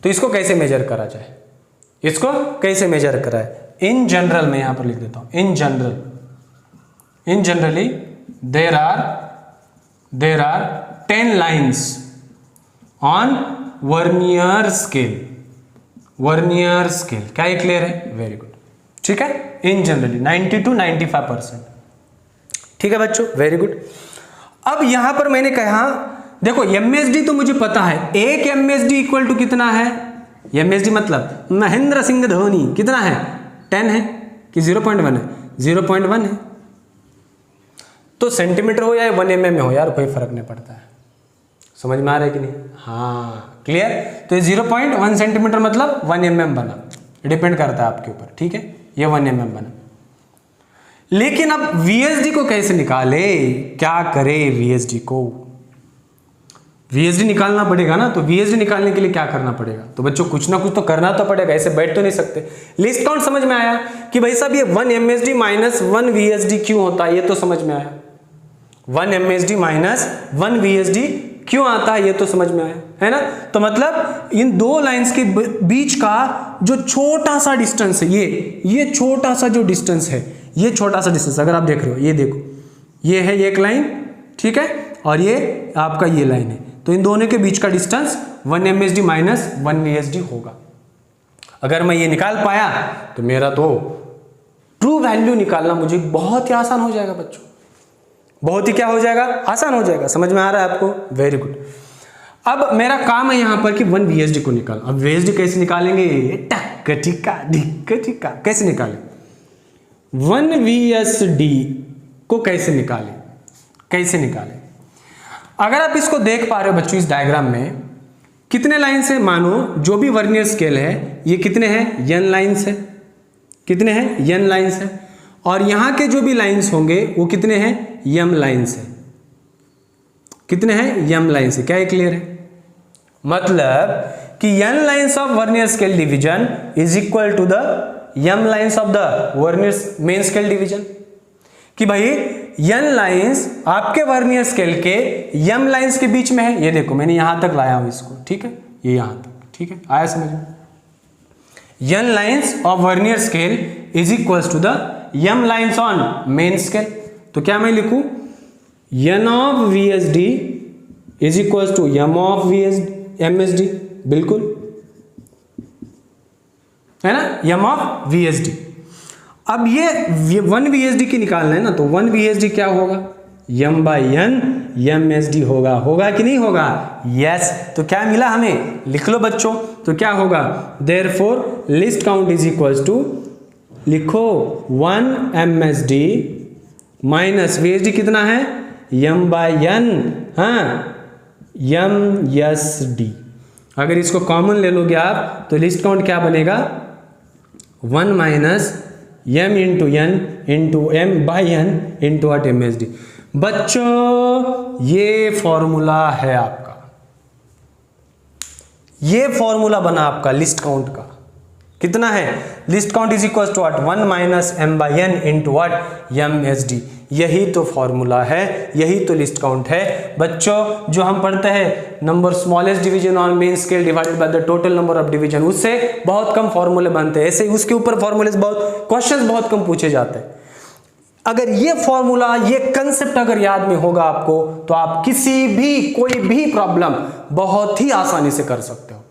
तो इसको कैसे मेजर करा जाए, इसको कैसे मेजर करा है, इन जनरल मैं यहां पर लिख देता हूं, in generally there are 10 lines on vernier scale. क्या ये क्लियर है, वेरी गुड, ठीक है। इन जनरली 90 to 95%, ठीक है बच्चों, वेरी गुड। अब यहां पर मैंने कहा देखो एमएसडी तो मुझे पता है, एक एमएसडी इक्वल टू कितना है, एमएसडी मतलब महेंद्र सिंह धोनी, कितना है, 10 है कि 0.1 है, 0.1 है। तो सेंटीमीटर हो या 1 mm हो यार, कोई फर्क नहीं पड़ता है, समझ में आ रहा है कि नहीं, हाँ क्लियर। तो ये 0.1 सेंटीमीटर मतलब 1 mm बना, डिपेंड करता है आपके ऊपर, ठीक है, ये 1 mm बना। लेकिन अब VSD को कैसे निकाले, क्या करे, VSD निकालना पड़ेगा ना, तो VSD निकालने के लिए क्या करना पड़ेगा, तो बच्चों कुछ ना कुछ तो करना तो पड़ेगा, ऐसे बैठ तो नहीं सकते। लिस्ट काउंट समझ में आया कि भाई साहब ये 1 MSD माइनस 1 VSD क्यों होता है, ये तो समझ में आया। 1 MSD माइनस 1 VSD क्यों आता है ये तो समझ में आया, है ना। तो मतलब इन दो लाइंस के बीच का जो छोटा सा डिस्टेंस है, ये छोटा सा जो डिस्टेंस है, ये छोटा सा डिस्टेंस अगर आप देख रहे हो, ये देखो, ये है एक लाइन, ठीक है, और ये आपका ये लाइन है, तो इन दोनों के बीच का डिस्टेंस 1 MSD माइनस 1 VSD होगा। अगर मैं ये निकाल पाया तो मेरा तो ट्रू वैल्यू निकालना मुझे बहुत ही आसान हो जाएगा बच्चों, बहुत ही क्या हो जाएगा, आसान हो जाएगा। समझ में आ रहा है आपको? Very good. अब मेरा काम है यहाँ पर कि 1 VSD को निकाल। अब VSD कैसे निकालेंगे? टक टिक्का ढिक्का टिक्का, कैसे निकालें? 1 VSD को कैसे निकालें? कैसे निकालें? अगर आप इसको देख पा रहे हो बच्चों, इस डायग्राम में कितने लाइन्स है? मानो जो भी वर्नियर स्केल है ये कितने हैं? n लाइन्स है। कितने हैं? n लाइन्स है। और यहाँ के जो भी लाइन्स होंगे वो कितने हैं? m लाइन्स है। कितने हैं? m लाइन्स है। क्या ये क्लियर है? मतलब कि n lines of vernier scale division is equal to the m lines of the vernier main scale division. कि भाई n लाइन्स आपके वर्नियर स्केल के m लाइन्स के बीच में है। ये देखो मैंने यहां तक लाया हूं इसको, ठीक है, ये यहां तक, ठीक है, आया समझ में? n lines of vernier scale is equals to the m lines on main scale. तो क्या मैं लिखूं? n of VSD is equals to m of MSD, बिल्कुल है ना, m ऑफ VSD। अब ये 1 VSD की निकालना है ना, तो 1 VSD क्या होगा? m/n MSD होगा। होगा कि नहीं होगा? यस। तो क्या मिला हमें? लिख लो बच्चों। तो क्या होगा? Therefore least count is equals to, लिखो 1 MSD माइनस VSD कितना है? m/n, हाँ, MSD। अगर इसको कॉमन ले लोगे आप तो लिस्ट काउंट क्या बनेगा? 1 minus m into n into m/n into what MSD। बच्चों ये फॉर्मूला है आपका, ये फॉर्मूला बना आपका लिस्ट काउंट का। कितना है? Least count is equal to what? 1 minus m/n into what? MSD। यही तो फॉर्मूला है, यही तो लिस्ट काउंट है बच्चों। जो हम पढ़ते हैं number smallest division on main scale divided by the total number of division, उससे बहुत कम फॉर्मूले बनते हैं। ऐसे उसके ऊपर फॉर्मूले बहुत, क्वेश्चंस बहुत कम पूछे जाते हैं। अगर ये फॉर्मूला, ये कंसेप्ट अगर याद में होगा आपको, तो आप किसी भी, कोई भी प्रॉब्लम बहुत ही आसानी से कर सकते हो।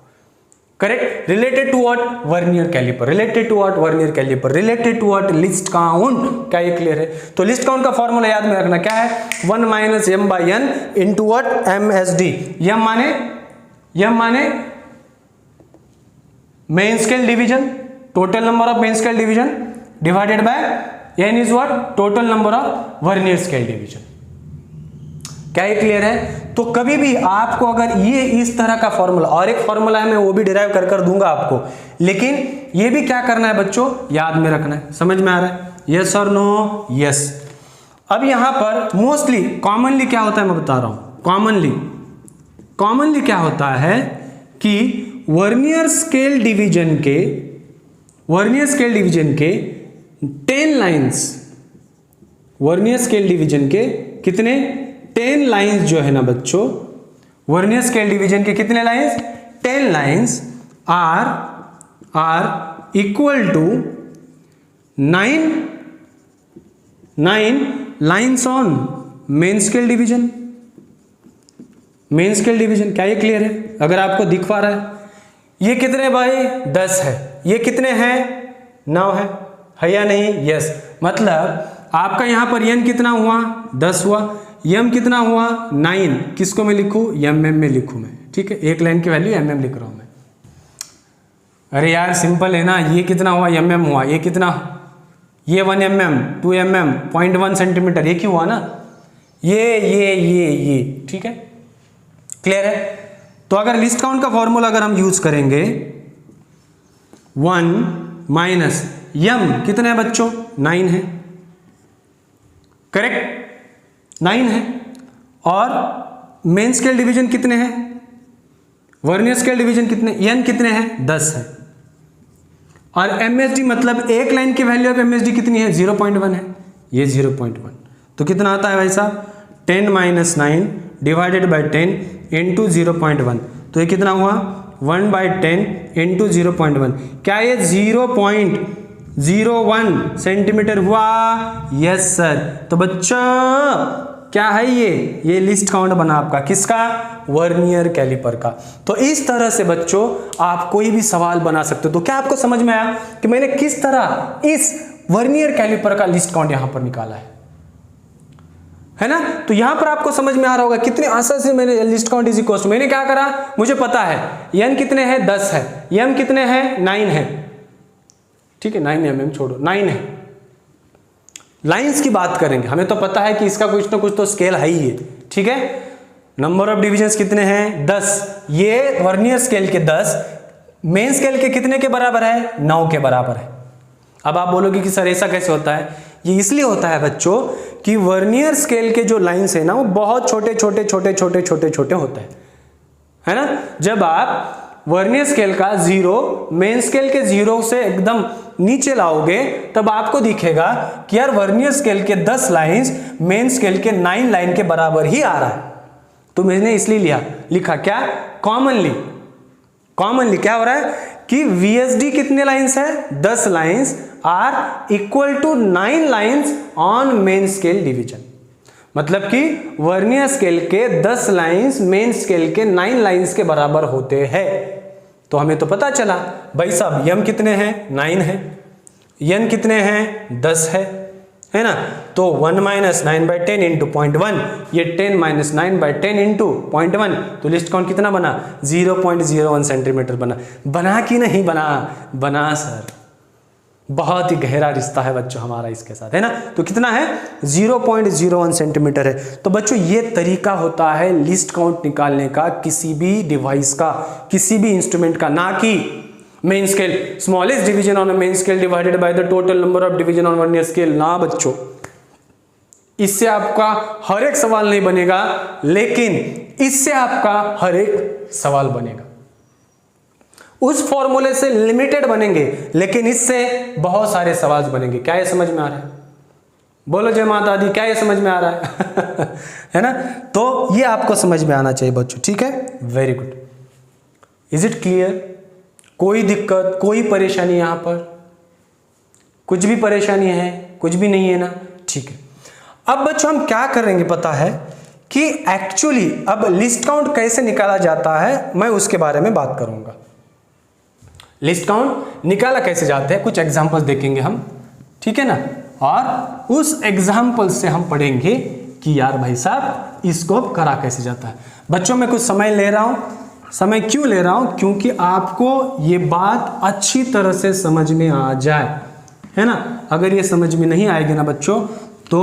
Correct? Related to what? Vernier caliper. Related to what? Vernier caliper. Related to what? Least count. क्या ये क्लियर है? तो लिस्ट काउंट का फॉर्मूला याद में रखना क्या है? 1 minus m/n into what? MSD। m माने main scale division, total number of main scale division divided by n is what? Total number of vernier scale division. क्या ये क्लियर है? तो कभी भी आपको अगर ये इस तरह का फॉर्मूला, और एक फॉर्मूला है मैं वो भी डिराइव कर दूंगा आपको, लेकिन ये भी क्या करना है बच्चों? याद में रखना है। समझ में आ रहा है? यस और नो? यस। अब यहां पर मोस्टली कॉमनली क्या होता है मैं बता रहा हूं। कॉमनली क्या होता है कि वर्नियर स्केल डिवीजन के 10 लाइंस, वर्नियर स्केल डिवीजन के कितने? 10 लाइंस जो है ना बच्चों, वर्नियर स्केल डिवीजन के कितने lines? 10 lines are equal to 9 lines on main scale division. Main scale division, क्या ये क्लियर है? अगर आपको दिख पा रहा है, ये कितने भाई? 10 है। ये कितने हैं? 9 है या नहीं? यस। मतलब आपका यहां पर n कितना हुआ? 10 हुआ। m कितना हुआ? 9। किसको मैं लिखूं? mm में लिखूं मैं, ठीक है। एक लाइन की वैल्यू mm लिख रहा हूं मैं। अरे यार सिंपल है ना, ये कितना हुआ? mm हुआ। ये कितना? ये 1 mm, 2 mm, 0.1 सेंटीमीटर, ये क्यों हुआ ना? ये, ठीक है, क्लियर है? तो अगर लिस्ट काउंट का फॉर्मूला अगर हम यूज करेंगे, 1 माइनस m कितने हैं बच्चों? 9 है। करेक्ट? 9 है। और मेन स्केल डिवीजन कितने हैं? वर्नियर स्केल डिवीजन कितने? n कितने हैं? 10 है। और MSD मतलब एक लाइन की वैल्यू ऑफ MSD कितनी है? 0.1 है। ये 0.1 तो कितना आता है भाई साहब? 10 माइनस 9 डिवाइडेड बाई 10 इंटू 0.1, तो ये कितना हुआ? 1/10 इंटू 0.1। क्या ये 0.01 सेंटीमीटर हुआ? Yes sir. तो बच्चों क्या है ये लिस्ट काउंट बना आपका, किसका, वर्नियर कैलिपर का। तो इस तरह से बच्चों आप कोई भी सवाल बना सकते हो। तो क्या आपको समझ में आया कि मैंने किस तरह इस वर्नियर कैलिपर का लिस्ट काउंट यहां पर निकाला है ना। तो यहां पर आपको समझ में आ रहा होगा कितने आसान से मैंने least count is equal to, मैंने क्या करा, मुझे पता है n कितने हैं, 10 है, m कितने हैं, 9 है, ठीक है, 9 mm छोड़ो, 9 है। लाइंस की बात करेंगे, हमें तो पता है कि इसका कुछ ना कुछ तो स्केल है ही है, ठीक है। नंबर ऑफ डिविजन्स कितने हैं, 10, ये वर्नियर स्केल के 10 मेन स्केल के कितने के बराबर है, 9 के बराबर है। अब आप बोलोगे कि सर ऐसा कैसे होता है, ये इसलिए होता है बच्चों कि वर्नियर स्केल के जो लाइंस है ना वो बहुत छोटे छोटे छोटे छोटे छोटे छोटे होते हैं, है ना। जब आप वर्नियर स्केल का 0 मेन स्केल के 0 से एकदम नीचे लाओगे तब आपको दिखेगा कि यार वर्नियर स्केल के 10 लाइंस मेन स्केल के 9 लाइन के बराबर ही आ रहा है। तो मैंने इसलिए लिखा क्या, कॉमनली क्या हो रहा है कि VSD कितने लाइंस है, 10 lines are equal to 9 lines on main scale division. मतलब कि वर्नियर स्केल के 10 लाइंस मेन स्केल के 9 लाइंस के बराबर होते हैं। तो हमें तो पता चला भाई साहब m कितने हैं, 9 है, n कितने हैं, 10 है ना। तो 1 - 9/10 इंटू 0.1, ये 10 - 9/10 इंटू 0.1, तो लिस्ट काउंट कितना बना, 0.01 सेंटीमीटर बना कि नहीं बना सर। बहुत ही गहरा रिश्ता है बच्चों हमारा इसके साथ, है ना। तो कितना है, 0.01 सेंटीमीटर है। तो बच्चों ये तरीका होता है लिस्ट काउंट निकालने का किसी भी डिवाइस का, किसी भी इंस्ट्रूमेंट का, ना कि main scale, smallest division on a main scale divided by the total number of division on vernier scale. ना बच्चों, इससे आपका हर एक सवाल नहीं बनेगा, लेकिन इससे आपका हर एक सवाल बनेगा। उस फॉर्मूले से लिमिटेड बनेंगे, लेकिन इससे बहुत सारे सवाल बनेंगे। क्या ये समझ में आ रहा है, बोलो जय माता दी, क्या ये समझ में आ रहा है है ना। तो ये आपको समझ में आना चाहिए बच्चों, ठीक है, very good. Is it clear, कोई दिक्कत, कोई परेशानी, यहां पर कुछ भी परेशानी है, कुछ भी नहीं है ना, ठीक है। अब बच्चों हम क्या करेंगे पता है कि एक्चुअली अब लिस्ट काउंट कैसे निकाला जाता है, मैं उसके बारे में बात करूंगा। लिस्ट काउंट निकाला कैसे जाते हैं, कुछ एग्जांपल्स देखेंगे हम, ठीक है ना। और उस एग्जांपल से हम पढ़ेंगे कि यार भाई साहब इसको करा कैसे जाता है। बच्चों मैं कुछ समय ले रहा हूं, समय क्यों ले रहा हूं, क्योंकि आपको ये बात अच्छी तरह से समझ में आ जाए, है ना। अगर ये समझ में नहीं आएगी ना बच्चों तो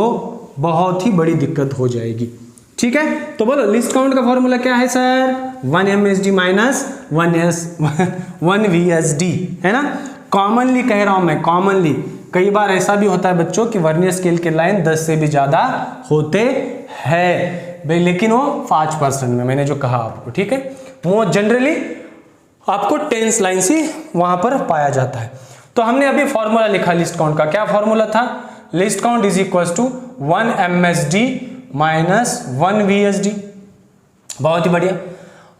बहुत ही बड़ी दिक्कत हो जाएगी, ठीक है। तो बोलो लिस्ट काउंट का फॉर्मूला क्या है सर, 1 MSD माइनस 1 VSD, है ना। कॉमनली कह रहा हूं मैं, कॉमनली। कई बार ऐसा भी होता है बच्चों कि वर्नियर स्केल के लाइन 10 से भी ज्यादा होते हैं, लेकिन वो 5% में, मैंने जो कहा आपको, ठीक है, वो जनरली आपको 10 लाइन्स ही वहां पर पाया जाता है। तो हमने अभी फॉर्मूला लिखा लिस्ट काउंट का, क्या फॉर्मूला था, least count is equal to 1 MSD minus 1 VSD, बहुत ही बढ़िया।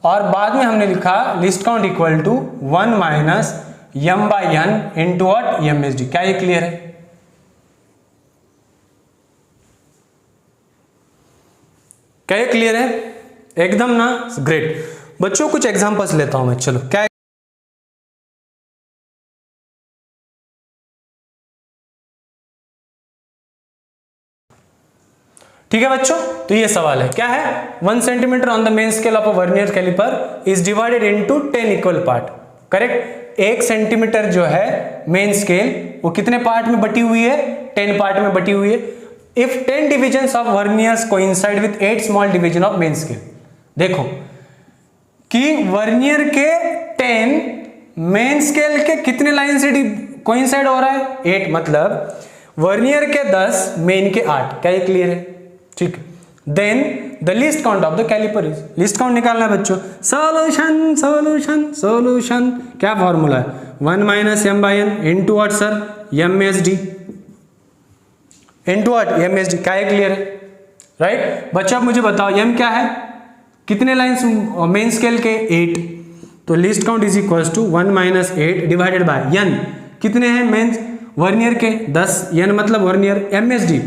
और बाद में हमने लिखा least count equal to 1 minus m/n into what, MSD। क्या ये क्लियर है, क्या ये क्लियर है, एकदम ना, ग्रेट। बच्चों कुछ एग्जांपल्स लेता हूं मैं, चलो। क्या ठीक है बच्चों, तो ये सवाल है, क्या है, 1 centimetre on the main scale of a vernier caliper is divided into 10 equal part. Correct, 1 centimetre जो है मेन स्केल वो कितने पार्ट में बटी हुई है, 10 पार्ट में बटी हुई है। If 10 divisions of verniers coincide with 8 small division of main scale. देखो कि वर्नियर के 10 मेन स्केल के कितने लाइन से कोइंसाइड हो रहा है, 8, मतलब वर्नियर के 10 मेन के 8। क्या ये क्लियर है, ठीक। Then the least count of the caliper is, least count निकालना है बच्चों। सॉल्यूशन सॉल्यूशन सॉल्यूशन, क्या फॉर्मूला है, 1 minus m/n into what sir, MSD into what, MSD। क्या है क्लियर है, राइट। बच्चों अब मुझे बताओ m क्या है, कितने लाइंस मेन स्केल के, 8। तो least count is equal to 1 minus 8 divided by n, कितने हैं मेन वर्नियर के, 10, n मतलब वर्नियर, MSD।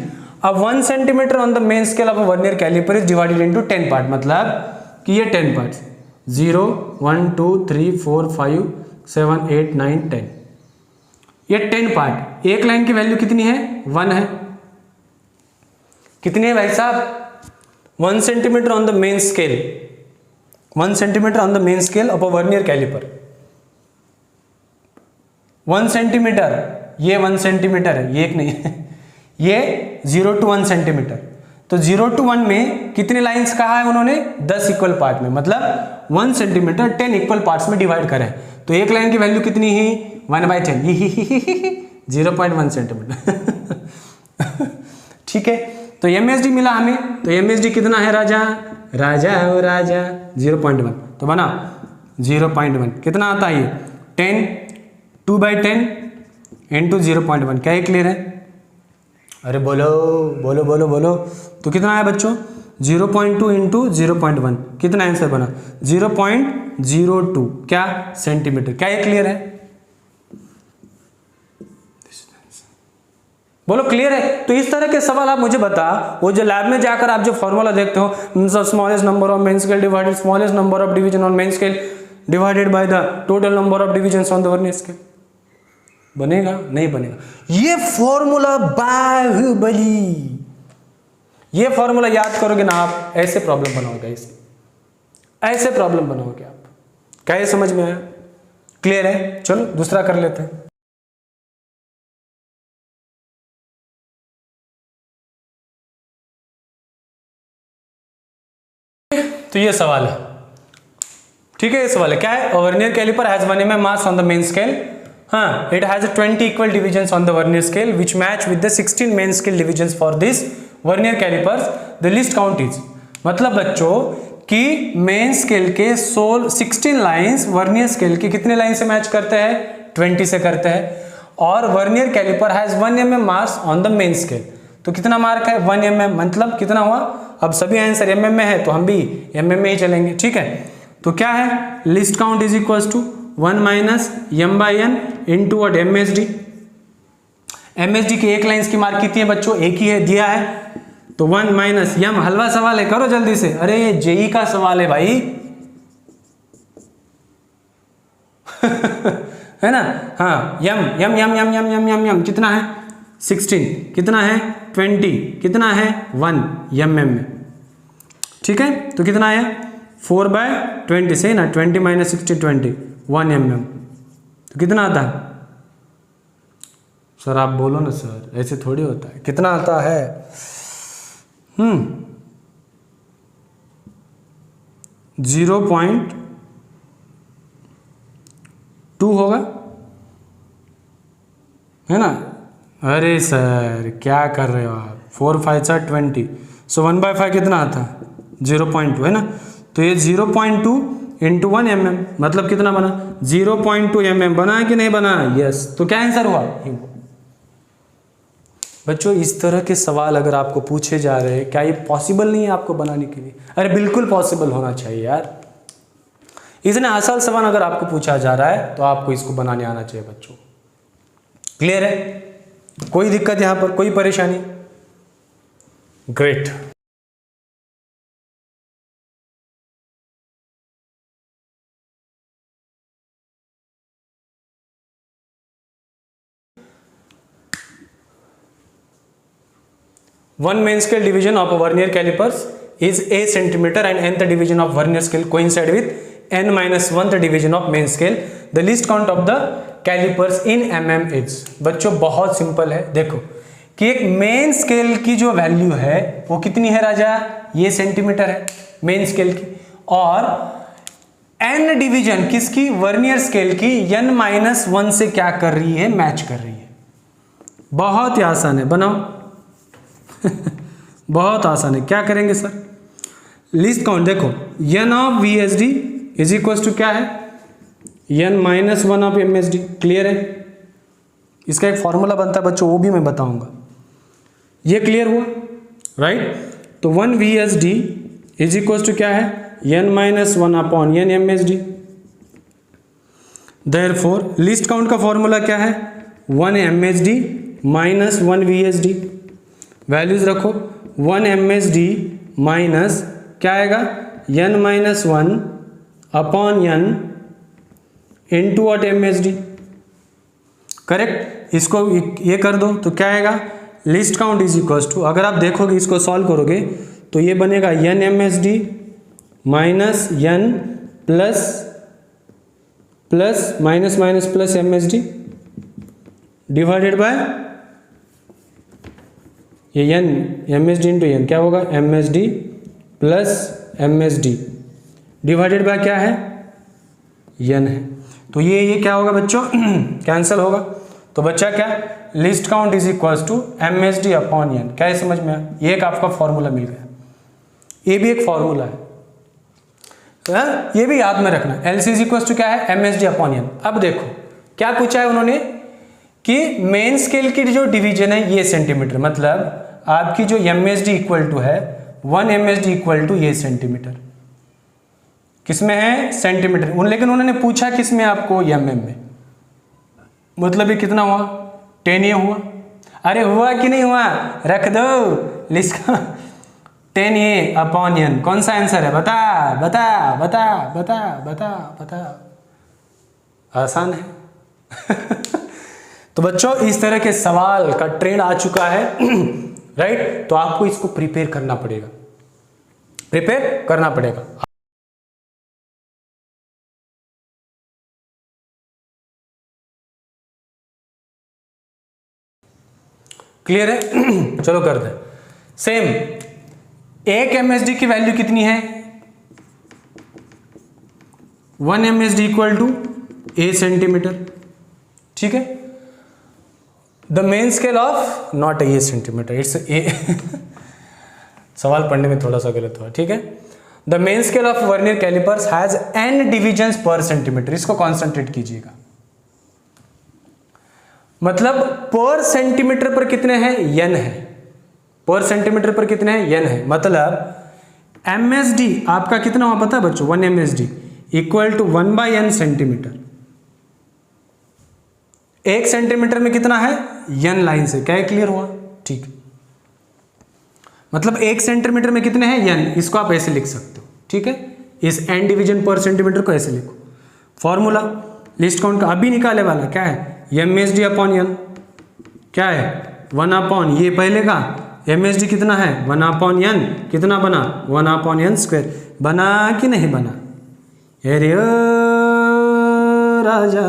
अब 1 centimetre on the main scale of a vernier caliper is divided into 10 part, मतलब कि ये 10 पार्ट्स 0 1 2 3 4 5 7 8 9 10, ये 10 पार्ट। एक लाइन की वैल्यू कितनी है? 1 है। कितनी है भाई साहब? 1 centimetre on the main scale, 1 centimetre on the main scale of a vernier caliper. 1 centimetre, ये 1 सेंटीमीटर है, ये एक नहीं है, ये 0 to 1 सेंटीमीटर। तो 0 to 1 में कितने लाइंस कहा है उन्होंने? 10 इक्वल पार्ट में, मतलब 1 सेंटीमीटर 10 इक्वल पार्ट्स में डिवाइड करें। तो एक लाइन की वैल्यू कितनी ही? 1/10 0.1 सेंटीमीटर। ठीक है, तो MSD मिला हमें। तो MSD कितना है राजा? राजा हो राजा 0.1, तो बना 0.1। कितना आता है ये? 10 2/10 इंटू 0.1। क्या ये क्लियर है? अरे बोलो बोलो बोलो बोलो। तो कितना है बच्चों? 0.2 इंटू 0.1, कितना आंसर बना? 0.02 क्या सेंटीमीटर। क्या ये क्लियर है? बोलो क्लियर है? तो इस तरह के सवाल आप मुझे बता, वो जो लैब में जाकर आप जो फॉर्मूला देखते हो, smallest number of main scale divided smallest number of division on main scale divided by the total number of division on the vernier scale, बनेगा? नहीं बनेगा। ये फॉर्मूला बाहुबली, ये फॉर्मूला याद करोगे ना आप, ऐसे प्रॉब्लम बनाओगे, ऐसे प्रॉब्लम बनाओगे आप। क्या ये समझ में आया? क्लियर है? चलो दूसरा कर लेते हैं। तो ये सवाल है, ठीक है, ये सवाल है क्या है? Vernier caliper has 1 mm marks on the main scale, हाँ, it has 20 equal divisions on the vernier scale which match with the 16 main scale divisions for this vernier calipers. The least count is, मतलब बच्चों कि main scale के 16 lines vernier scale के कितने line से match करते हैं? 20 से करते हैं। और vernier caliper has 1 mm marks on the main scale, तो कितना मार्क है? 1 mm, मतलब कितना हुआ? अब सभी आंसर mm में है तो हम भी mm में ही चलेंगे, ठीक है। तो क्या है? Least count is equal to 1 minus m/n into what? MSD। MSD की एक लाइन्स की मार्क कितनी है बच्चों? एक ही है, दिया है। तो 1 माइनस m, हलवा सवाल है, करो जल्दी से। अरे ये जेई का सवाल है भाई। है ना? हाँ, m कितना है? 16, कितना है? 20, कितना है? 1 mm में, ठीक है। तो कितना है? 4/20 से ना, 20 माइनस 60 20, 1 mm। तो कितना आता है सर? आप बोलो ना सर, ऐसे थोड़ी होता है। कितना आता है? 0.2 होगा, है ना? अरे सर क्या कर रहे हो आप? 4 5 20, सो 1/5 कितना आता है? 0.2, है ना? तो ये 0.2 इंटू 1 mm, मतलब कितना बना? 0.2 mm बना कि नहीं बना? यस। तो क्या आंसर हुआ? बच्चों इस तरह के सवाल अगर आपको पूछे जा रहे हैं, क्या ये पॉसिबल नहीं है आपको बनाने के लिए? अरे बिल्कुल पॉसिबल होना चाहिए यार। इतने आसान सवाल अगर आपको पूछा जा रहा है तो आपको इसको बनाने आना चाहिए बच्चों। क्लियर है? कोई दिक्कत यहां पर, कोई परेशानी? Great. One main scale division of a vernier calipers is a centimeter and nth division of vernier scale coincide with n minus 1th division of main scale. The least count of the calipers in mm is. बच्चों बहुत simple है, देखो कि एक main scale की जो value है वो कितनी है राजा? ये सेंटीमीटर है मेन स्केल की, और n डिवीजन किसकी? वर्नियर स्केल की n-1 से क्या कर रही है? मैच कर रही है। बहुत ही आसान है, बनाओ। बहुत आसान है। क्या करेंगे सर? लीस्ट काउंट देखो, n of VSD is equal to क्या है? n-1 of MSD। क्लियर है? इसका एक फॉर्मूला बनता है बच्चों, वो भी मैं बताऊंगा। ये क्लियर हुआ? राइट। तो 1 VSD इज इक्वल टू क्या है? n-1 upon n MSD। Therefore least count का फॉर्मूला क्या है? 1 MSD माइनस 1 VSD। वैल्यूज रखो 1 MSD माइनस क्या आएगा n-1 upon n into what MSD, correct. इसको ये कर दो तो क्या आएगा, least count is equals to, अगर आप देखोगे इसको सॉल्व करोगे तो ये बनेगा n MSD minus n plus minus minus plus MSD divided by ये n MSD इंटू n क्या होगा MSD plus MSD divided by क्या है n है। तो ये क्या होगा बच्चों कैंसिल होगा, तो बच्चा क्या least count is equals to MSD upon n। क्या है समझ में आया, ये एक आपका फॉर्मूला मिल गया, ये भी एक फॉर्मूला है, ये भी याद में रखना। LC इज इक्वल्स टू क्या है MSD अपॉन n। अब देखो क्या पूछा है उन्होंने कि मेन स्केल की जो डिवीजन है ये सेंटीमीटर, मतलब आपकी जो MSD इक्वल टू है 1 MSD इक्वल टू ये सेंटीमीटर, किसमें है सेंटीमीटर, लेकिन उन्होंने पूछा किसमें आपको mm में, मतलब ये कितना हुआ 10 ये हुआ, अरे हुआ कि नहीं हुआ, रख दो लिस्ट 10 ये अपॉन n, कौन सा आंसर है बता बता बता बता बता बता, आसान है तो बच्चों इस तरह के सवाल का ट्रेंड आ चुका है राइट, तो आपको इसको प्रिपेयर करना पड़ेगा, प्रिपेयर करना पड़ेगा। क्लियर है चलो करते हैं सेम। एक MSD की वैल्यू कितनी है 1 MSD equal to a centimetre, ठीक है। The main scale of not a centimetre, it's a सवाल पढ़ने में थोड़ा सा गलत हुआ, ठीक है। The main scale of vernier calipers has n divisions per centimetre, इसको कॉन्सेंट्रेट कीजिएगा, मतलब पर सेंटीमीटर पर कितने हैं n है, पर सेंटीमीटर पर कितने हैं n है, मतलब MSD आपका कितना हुआ पता है बच्चों 1 MSD equal to 1/n centimetre, 1 centimetre में कितना है n लाइन से, क्या क्लियर हुआ, ठीक। मतलब 1 सेंटीमीटर में कितने हैं n, इसको आप ऐसे लिख सकते हो, ठीक है। इस n डिवीजन पर सेंटीमीटर को ऐसे लिखो, फॉर्मूला लिस्ट काउंट का अभी निकाले वाला क्या है MSD अपॉन n, क्या है 1 अपॉन ये पहले का MSD कितना है 1 अपॉन n, कितना बना 1 अपॉन n स्क्वायर, बना कि नहीं बना, अरे राजा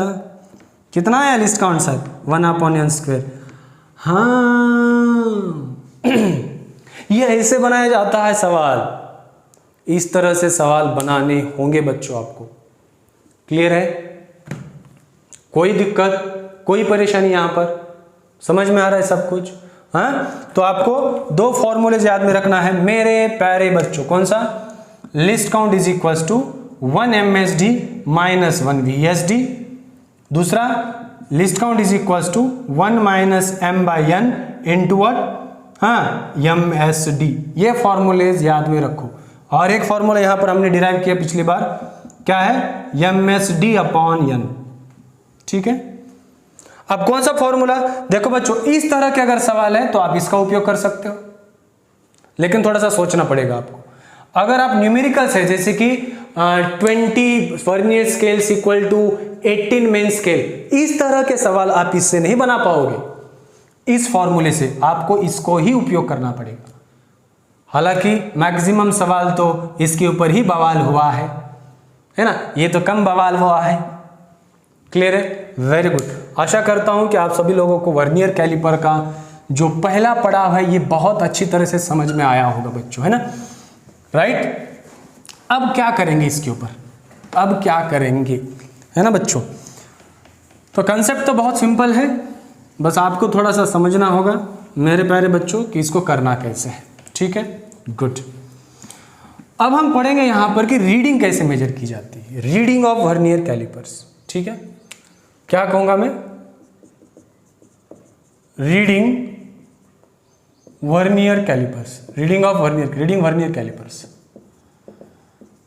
कितना आया list count sir 1 upon n square. हाँ ये ऐसे बनाया जाता है सवाल, इस तरह से सवाल बनाने होंगे बच्चों आपको, क्लियर है, कोई दिक्कत कोई परेशानी यहाँ पर, समझ में आ रहा है सब कुछ। हाँ तो आपको दो फॉर्मूले याद में रखना है मेरे प्यारे बच्चों, कौन सा, least count is equals to 1 MSD minus 1 VSD, दूसरा least count is equals to 1 minus m/n into what, हाँ MSD, ये फॉर्मूलेज याद में रखो। और एक फॉर्मूला यहाँ पर हमने डिराइव किया पिछली बार, क्या है MSD अपॉन n, ठीक है। अब कौन सा फॉर्मूला, देखो बच्चों इस तरह के अगर सवाल है तो आप इसका उपयोग कर सकते हो, लेकिन थोड़ा सा सोचना पड़ेगा आपको। अगर आप न्यूमेरिकल्स है जैसे कि 20 vernier scales equal to 18 main scale, इस तरह के सवाल आप इससे नहीं बना पाओगे, इस फॉर्मूले से आपको इसको ही उपयोग करना पड़ेगा। हालांकि मैक्सिमम सवाल तो इसके ऊपर ही बवाल हुआ है ना, ये तो कम बवाल हुआ है, क्लियर है, वेरी गुड। आशा करता हूं कि आप सभी लोगों को वर्नियर कैलिपर का जो पहला पड़ाव है ये बहुत अच्छी तरह से समझ में आया होगा बच्चों, है ना, राइट। अब क्या करेंगे इसके ऊपर, अब क्या करेंगे, है ना बच्चों। तो कंसेप्ट तो बहुत सिंपल है, बस आपको थोड़ा सा समझना होगा मेरे प्यारे बच्चों कि इसको करना कैसे है, ठीक है, गुड। अब हम पढ़ेंगे यहां पर कि रीडिंग कैसे मेजर की जाती है, रीडिंग ऑफ वर्नियर कैलिपर्स, ठीक है। क्या कहूंगा मैं, reading vernier calipers, reading of vernier calipers,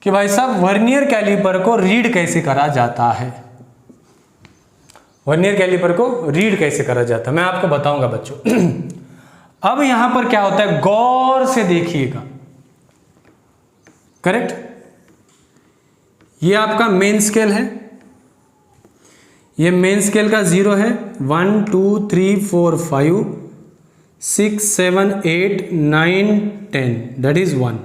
कि भाई साहब वर्नियर कैलिपर को रीड कैसे करा जाता है, वर्नियर कैलिपर को रीड कैसे करा जाता है मैं आपको बताऊंगा बच्चों। अब यहां पर क्या होता है, गौर से देखिएगा, करेक्ट। ये आपका मेन स्केल है, ये मेन स्केल का 0 है, 1 2 3 4 5 6 7 8 9 10, दैट इज 1,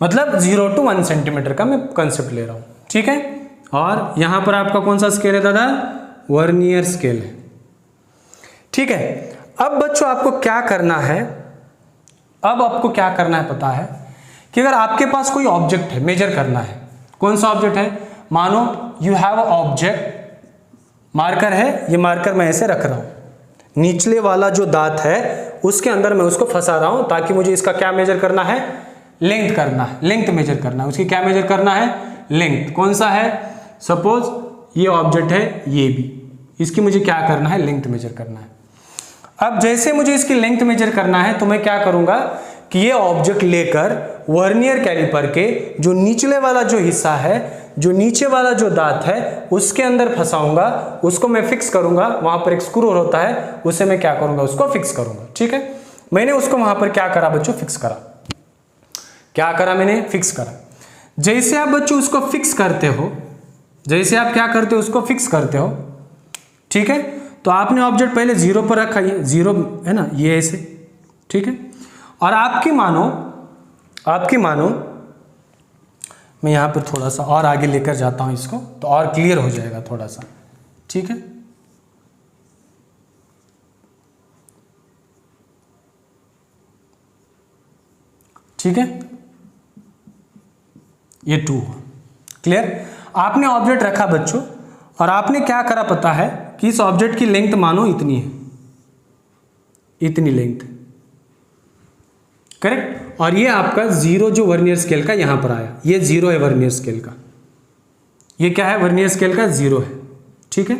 मतलब 0 to 1 सेंटीमीटर का मैं कंसेप्ट ले रहा हूं, ठीक है। और यहां पर आपका कौन सा स्केल है दादा, वर्नियर स्केल है, ठीक है। अब बच्चों आपको क्या करना है, अब आपको क्या करना है पता है कि अगर आपके पास कोई ऑब्जेक्ट है, मेजर करना है, कौन सा ऑब्जेक्ट है, मानो you have a object, marker है, ये मार्कर मैं ऐसे रख रहा हूं, निचले वाला जो दांत है उसके अंदर मैं उसको फंसा रहा हूं ताकि मुझे इसका क्या मेजर करना है, लेंथ करना है, लेंथ मेजर करना है, उसकी क्या मेजर करना है, लेंथ। कौन सा है, सपोज ये ऑब्जेक्ट है, ये भी, इसकी मुझे क्या करना है, लेंथ मेजर करना है। अब जैसे मुझे इसकी लेंथ मेजर करना है तो मैं क्या करूंगा कि ये ऑब्जेक्ट लेकर वर्नियर कैलिपर के जो निचले वाला जो हिस्सा है, जो नीचे वाला जो दांत है उसके अंदर फंसाऊंगा, उसको मैं फिक्स करूंगा, वहां पर एक स्क्रू होता है, उसे मैं क्या करूंगा, उसको फिक्स करूंगा, ठीक है। मैंने उसको वहां पर क्या करा बच्चों, फिक्स करा, क्या करा मैंने, फिक्स करा। जैसे आप बच्चों उसको फिक्स करते हो, जैसे आप क्या करते हो, उसको फिक्स करते हो, ठीक है, तो आपने ऑब्जेक्ट पहले 0 पर रखा, ये 0 है ना, ये ऐसे, ठीक है। और आपकी मानो मैं यहां पर थोड़ा सा और आगे लेकर जाता हूं इसको, तो और क्लियर हो जाएगा थोड़ा सा, ठीक है। ठीक है, ये 2 क्लियर। आपने ऑब्जेक्ट रखा बच्चों और आपने क्या करा पता है कि इस ऑब्जेक्ट की लेंथ मानो इतनी है, इतनी लेंथ, करेक्ट। और ये आपका 0 जो वर्नियर स्केल का यहां पर आया, ये 0 है वर्नियर स्केल का, ये क्या है, वर्नियर स्केल का 0 है, ठीक है।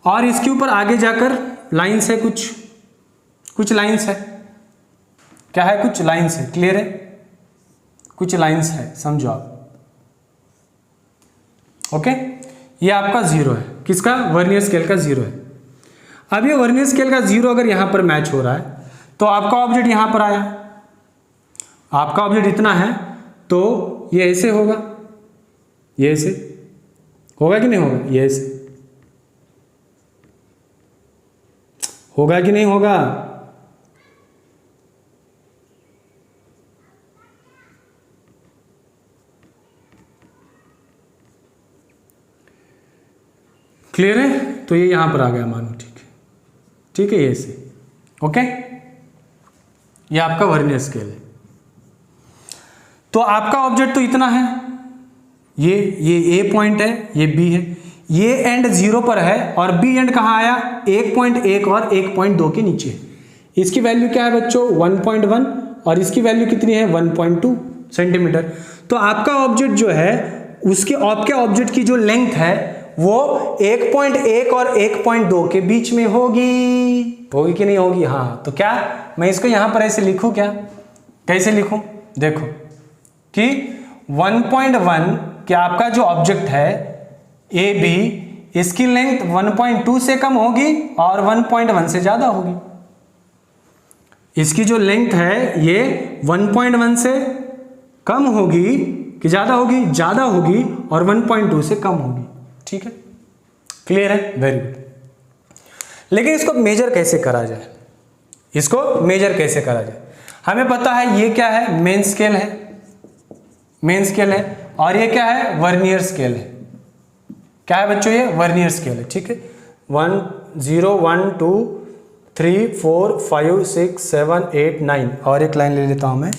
और इसके ऊपर आगे जाकर लाइंस है, कुछ लाइंस है, क्या है, कुछ लाइंस है, क्लियर है, कुछ लाइंस है, समझो आप, ओके। ये आपका 0 है, किसका, वर्नियर स्केल का 0 है। अब ये वर्नियर स्केल का 0 अगर यहां पर मैच हो रहा है तो आपका ऑब्जेक्ट यहां पर आया, आपका ऑब्जेक्ट इतना है, तो ये ऐसे होगा, ये ऐसे होगा कि नहीं होगा, ये ऐसे होगा कि नहीं होगा, क्लियर है। तो ये यहां पर आ गया मानो, ठीक है, ठीक है, ये ऐसे, ओके। ये आपका वर्नियर स्केल है। तो आपका ऑब्जेक्ट तो इतना है, ये ए पॉइंट है, ये बी है, ये एंड 0 पर है और बी एंड कहां आया, 1.1 और 1.2 के नीचे। इसकी वैल्यू क्या है बच्चों, 1.1 और इसकी वैल्यू कितनी है, 1.2 सेंटीमीटर। तो आपका ऑब्जेक्ट जो है, उसके आपके ऑब्जेक्ट की जो लेंथ है वो 1.1 और 1.2 के बीच में होगी कि नहीं होगी, हाँ। तो क्या मैं इसको यहां पर ऐसे लिखूं, क्या कैसे लिखूं, देखो कि 1.1 कि आपका जो ऑब्जेक्ट है ए बी, इसकी लेंथ 1.2 से कम होगी और 1.1 से ज्यादा होगी। इसकी जो लेंथ है ये 1.1 से कम होगी कि ज्यादा होगी, ज्यादा होगी, और 1.2 से कम होगी, ठीक है, क्लियर है, वेरी गुड। लेकिन इसको मेजर कैसे करा जाए, इसको मेजर कैसे करा जाए, हमें पता है ये क्या है, मेन स्केल है, मेन स्केल है, और ये क्या है, वर्नियर स्केल है। क्या है बच्चों, ये वर्नियर स्केल है, ठीक है। 1 0 1 2 3 4 5 6 7 8 9, और एक लाइन ले लेता हूं मैं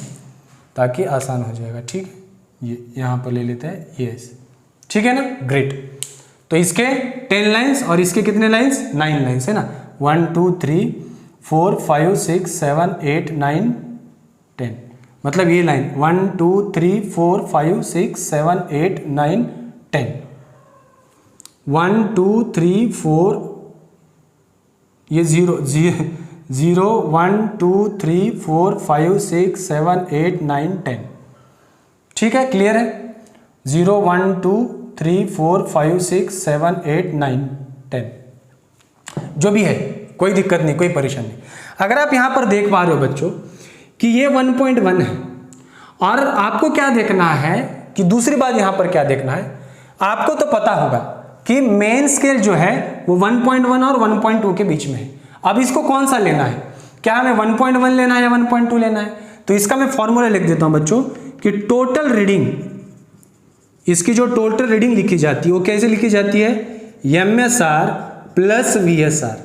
ताकि आसान हो जाएगा, ठीक है। ये यहां पर ले लेते हैं, ये ठीक है ना, ग्रेट। तो इसके 10 लाइंस और इसके कितने लाइंस, 9 लाइंस है ना, 1 2 3 4 5 6 7 8 9 10, मतलब ये लाइन 1 2 3 4 5 6 7 8 9 10, 1 2 3 4, ये 0 0 1 2 3 4 5 6 7 8 9 10, ठीक है, क्लियर है। 0 1 2 3 4 5 6 7 8 9 10, जो भी है, कोई दिक्कत नहीं, कोई परेशानी नहीं। अगर आप यहाँ पर देख पा रहे हो बच्चों कि ये 1.1 है, और आपको क्या देखना है कि दूसरी बात यहाँ पर क्या देखना है, आपको तो पता होगा कि मेन स्केल जो है वो 1.1 और 1.2 के बीच में है। अब इसको कौन सा लेना है, क्या हमें 1.1 लेना है या 1.2 लेना है? तो इसका मैं फॉर्मूला लिख देता हूं बच्चों कि टोटल रीडिंग, इसकी जो टोटल रीडिंग लिखी जाती है वो कैसे लिखी जाती है, MSR प्लस VSR।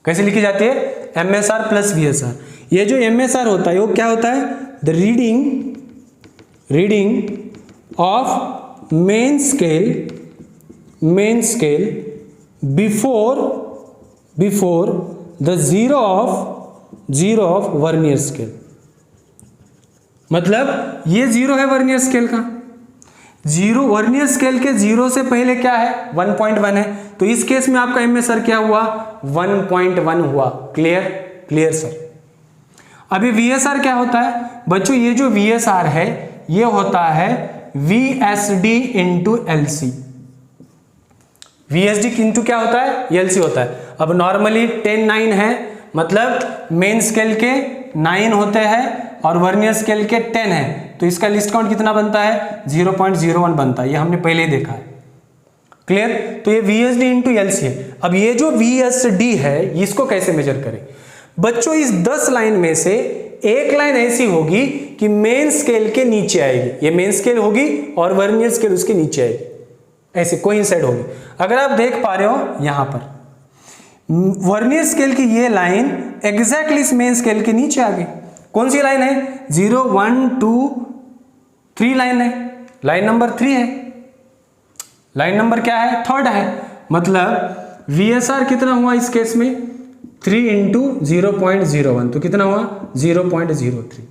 कैसे लिखी जाती है, MSR प्लस VSR। ये जो MSR होता है वो क्या होता है, the reading of main scale before the zero of vernier scale. मतलब ये जीरो है वर्नियर स्केल का, जीरो वर्नियर स्केल के जीरो से पहले क्या है, 1.1 है। तो इस केस में आपका MSR क्या हुआ, 1.1 हुआ। Clear sir. अभी VSR क्या होता है बच्चों, ये जो VSR है ये होता है VSD into LC। VSD into क्या होता है, LC होता है। अब नॉर्मली 10 9 है, मतलब मेन स्केल के 9 होते हैं और वर्नियर स्केल के 10 है, तो इसका लिस्ट काउंट कितना बनता है, 0.01 बनता है। ये हमने पहले ही देखा है। क्लियर। तो ये VSD इंटू LC है। अब ये जो VSD है इसको कैसे मेजर करें बच्चों, इस 10 लाइन में से एक लाइन ऐसी होगी कि मेन स्केल के नीचे आएगी, ये मेन स्केल होगी और वर्नियर स्केल उसके नीचे आएगी, ऐसे कोइंसाइड होगी। अगर आप देख पा रहे हो यहां पर वर्नियर स्केल की ये लाइन एग्जैक्टली इस मेन स्केल के नीचे आ गई। कौन सी लाइन है, 0 1 2 3 लाइन है, लाइन नंबर 3 है। लाइन नंबर क्या है, 3rd है। मतलब VSR कितना हुआ इस केस में, 3 इंटू 0.01, तो कितना हुआ 0.03।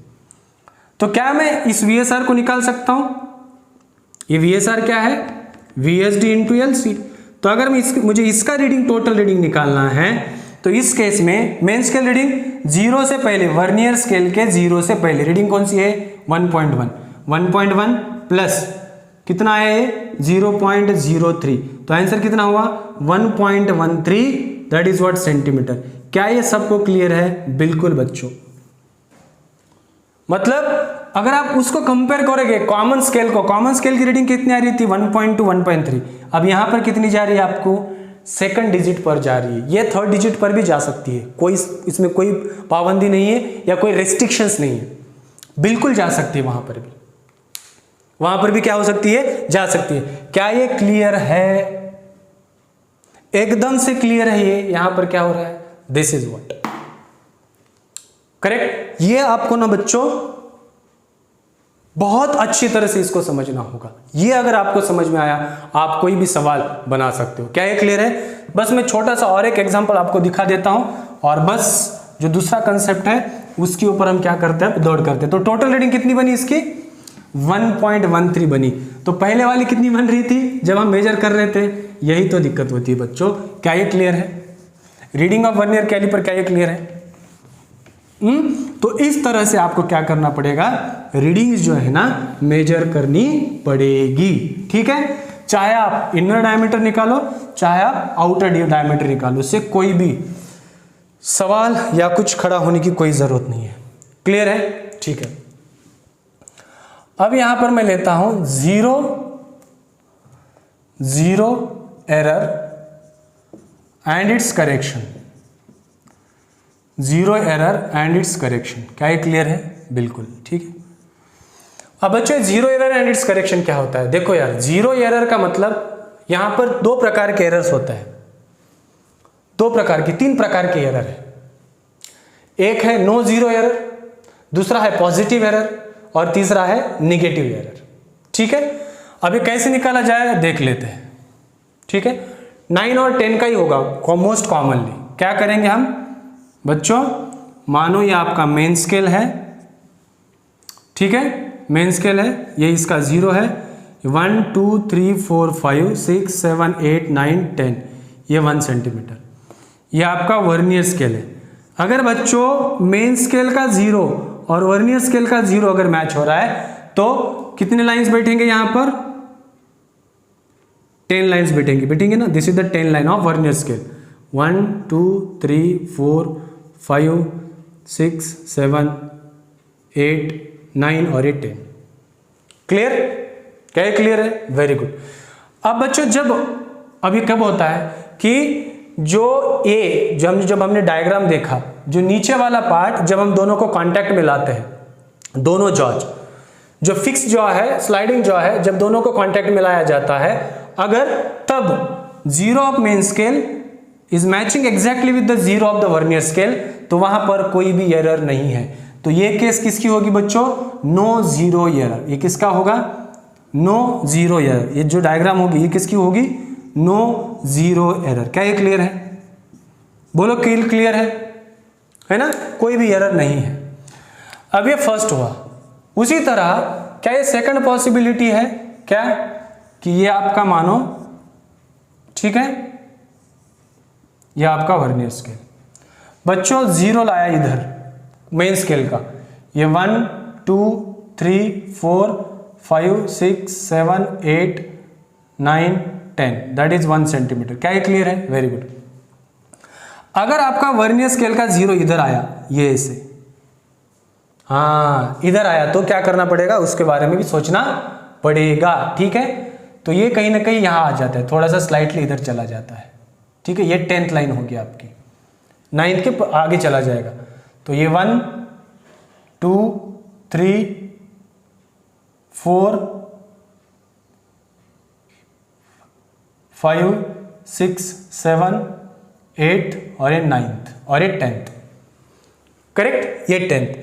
तो क्या मैं इस VSR को निकाल सकता हूं, ये VSR क्या है, VSD इंटू LC। तो अगर मुझे इसका रीडिंग, टोटल रीडिंग निकालना है, तो इस केस में मेन स्केल रीडिंग 0 से पहले, वर्नियर स्केल के 0 से पहले रीडिंग कौन सी है, 1.1 प्लस कितना है, 0.03। तो आंसर कितना हुआ 1.13, दैट इज व्हाट सेंटीमीटर। क्या ये सबको क्लियर है, बिल्कुल बच्चों। मतलब अगर आप उसको कंपेयर करोगे कॉमन स्केल को, कॉमन स्केल की रीडिंग कितनी आ रही थी, 1.2 1.3। अब यहां पर कितनी जा रही है आपको, 2nd डिजिट पर जा रही है। ये 3rd डिजिट पर भी जा सकती है, कोई इसमें कोई पाबंदी नहीं है या कोई रेस्ट्रिक्शंस नहीं है, बिल्कुल जा सकती है। वहां पर भी क्या हो सकती है, जा सकती है। क्या ये क्लियर है, एकदम से क्लियर है। ये यहां पर क्या हो रहा है, दिस इज व्हाट, करेक्ट। ये आपको ना बच्चों बहुत अच्छी तरह से इसको समझना होगा। ये अगर आपको समझ में आया, आप कोई भी सवाल बना सकते हो। क्या ये क्लियर है? बस मैं छोटा सा और एक एग्जांपल आपको दिखा देता हूं, और बस जो दूसरा कंसेप्ट है उसके ऊपर हम क्या करते हैं, दौड़ करते हैं। तो टोटल रीडिंग कितनी बनी इसकी, 1.13 बनी। तो पहले वाली कितनी बन रही थी जब हम मेजर कर रहे थे, यही तो दिक्कत होती है बच्चों। क्या ये क्लियर है, रीडिंग ऑफ वर्नियर कैलिपर, क्या ये क्लियर है? तो इस तरह से आपको क्या करना पड़ेगा, रीडिंग्स जो है ना मेजर करनी पड़ेगी। ठीक है, चाहे आप इनर डायमीटर निकालो, चाहे आप आउटर डायमीटर निकालो, इससे कोई भी सवाल या कुछ खड़ा होने की कोई जरूरत नहीं है। क्लियर है? ठीक है। अब यहां पर मैं लेता हूं zero error and it's correction. Zero error and it's correction, क्या ये क्लियर है? बिल्कुल ठीक है। अब बच्चों zero error and it's correction क्या होता है? देखो यार, जीरो एरर का मतलब यहां पर 2 प्रकार के एरर्स होते हैं, 3 प्रकार के एरर है। एक है नो जीरो एरर, दूसरा है पॉजिटिव एरर, और तीसरा है निगेटिव एरर। ठीक है, अभी कैसे निकाला जाए देख लेते हैं। ठीक है, 9 और 10 का ही होगा मोस्ट कॉमनली। क्या करेंगे हम बच्चों, मानो ये आपका मेन स्केल है, ठीक है, मेन स्केल है, ये इसका 0 है, 1 2 3 4 5 6 7 8 9 10, ये 1 सेंटीमीटर। ये आपका वर्नियर स्केल है। अगर बच्चों मेन स्केल का 0 और वर्नियर स्केल का 0 अगर मैच हो रहा है तो कितने लाइंस बैठेंगे यहां पर? 10 लाइंस बैठेंगे ना। This is the 10 line of vernier scale. 1 2 3 4 5 6 7 8 9 और ये 10। क्लियर? क्या ये क्लियर है? Very good. अब बच्चों जब अभी कब होता है कि जो ए जब हमने डायग्राम देखा, जो नीचे वाला पार्ट जब हम दोनों को कांटेक्ट में लाते हैं, दोनों जॉज, जो फिक्स जॉ है, स्लाइडिंग जॉ है, जब दोनों को कांटेक्ट में लाया जाता है, अगर तब zero of main scale is matching exactly with the zero of the vernier scale, तो वहां पर कोई भी एरर नहीं है। तो ये केस किसकी होगी बच्चों? No zero error. ये किसका होगा? No zero error. ये जो डायग्राम होगी ये किसकी होगी? No zero error. क्या ये क्लियर है? बोलो क्लियर है ना? कोई भी एरर नहीं है। अब ये फर्स्ट हुआ। उसी तरह क्या ये सेकंड पॉसिबिलिटी है क्या कि ये आपका मानो, ठीक है, ये आपका वर्नियर स्केल बच्चों जीरो लाया इधर मेन स्केल का, ये 1 2 3 4 5 6 7 8 9 10 दैट इज 1 सेंटीमीटर। क्या ये क्लियर है? Very good. अगर आपका वर्नियर स्केल का जीरो इधर आया, ये ऐसे, हाँ इधर आया, तो क्या करना पड़ेगा उसके बारे में भी सोचना पड़ेगा, ठीक है। तो ये कहीं ना कहीं यहाँ आ जाता है, थोड़ा सा स्लाइटली इधर चला जाता है, ठीक है। ये 10th लाइन होगी आपकी, 9th के आगे चला जाएगा। तो ये 1 2 3 4 5 6 7 8 और ये 9th और ये 10th। करेक्ट? ये 10th।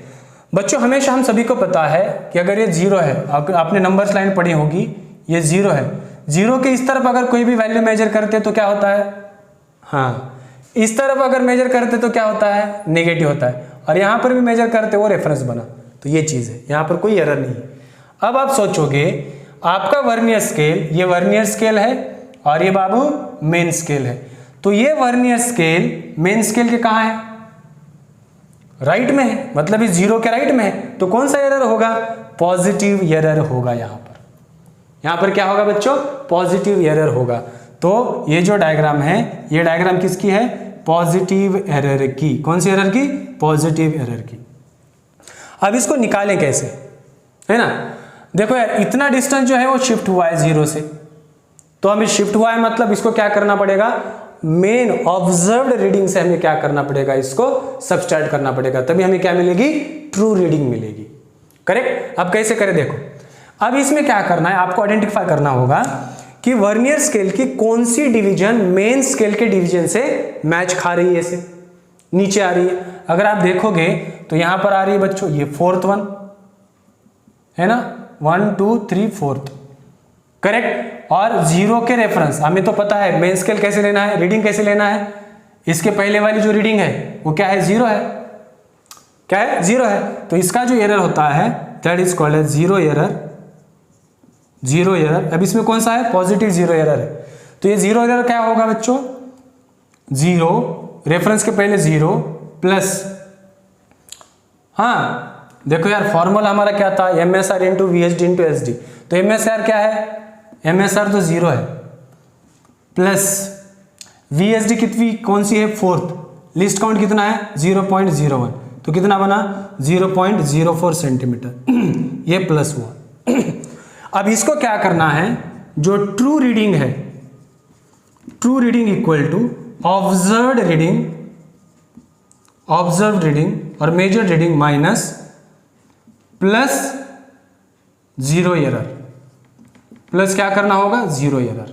बच्चों हमेशा हम सभी को पता है कि अगर ये जीरो है, अगर आपने नंबर्स लाइन पढ़ी होगी, ये जीरो है, जीरो के इस तरफ अगर कोई भी वैल्यू मेजर करते तो क्या होता है? हाँ, इस तरफ अगर मेजर करते तो क्या होता है? नेगेटिव होता है। और यहां पर भी मेजर करते वो रेफरेंस बना, तो ये चीज है, यहां पर कोई एरर नहीं है। अब आप सोचोगे आपका वर्नियर स्केल, ये वर्नियर स्केल है और ये बाबू मेन स्केल है, तो ये वर्नियर स्केल मेन स्केल के कहां है? राइट में है, मतलब इस जीरो के राइट में है, तो कौन सा एरर होगा? पॉजिटिव एरर होगा। यहां पर क्या होगा बच्चों? पॉजिटिव एरर होगा। तो ये जो डायग्राम है, ये डायग्राम किसकी है? पॉजिटिव एरर की। कौन सी एरर की? पॉजिटिव एरर की। अब इसको निकालें कैसे, है ना? देखो यार, इतना डिस्टेंस जो है वो शिफ्ट हुआ है जीरो से, तो हमें शिफ्ट हुआ है मतलब इसको क्या करना पड़ेगा? मेन ऑब्जर्व्ड रीडिंग से हमें क्या करना पड़ेगा? इसको सबट्रैक्ट करना पड़ेगा, तभी हमें क्या मिलेगी? ट्रू रीडिंग मिलेगी। करेक्ट? अब कैसे करें देखो। अब इसमें क्या करना है, आपको आइडेंटिफाई करना होगा कि वर्नियर स्केल की कौन सी डिवीजन मेन स्केल के डिवीजन से मैच खा रही है, ऐसे नीचे आ रही है। अगर आप देखोगे तो यहां पर आ रही है बच्चों ये 4th वन है ना, 1 2 3 4th। करेक्ट? और जीरो के रेफरेंस हमें तो पता है मेन स्केल कैसे लेना है, रीडिंग कैसे लेना है। इसके पहले वाली जो रीडिंग है वो क्या है? जीरो है। क्या है? जीरो है। तो इसका जो एरर होता है that is called as zero error. Zero error. अब इसमें कौन सा है? पॉजिटिव जीरो एरर है। तो ये जीरो एरर क्या होगा बच्चों? जीरो, रेफरेंस के पहले जीरो प्लस, हाँ देखो यार फॉर्मूला हमारा क्या था? MSR into VSD into SD। तो MSR क्या है? MSR तो जीरो है, प्लस VSD कितनी कौन सी है? 4th। लिस्ट काउंट कितना है? 0.01। तो कितना बना? 0.04 सेंटीमीटर। ये प्लस हुआ। अब इसको क्या करना है? जो ट्रू रीडिंग है, true reading equal to observed reading और measured reading minus plus zero error. Plus क्या करना होगा? Zero error.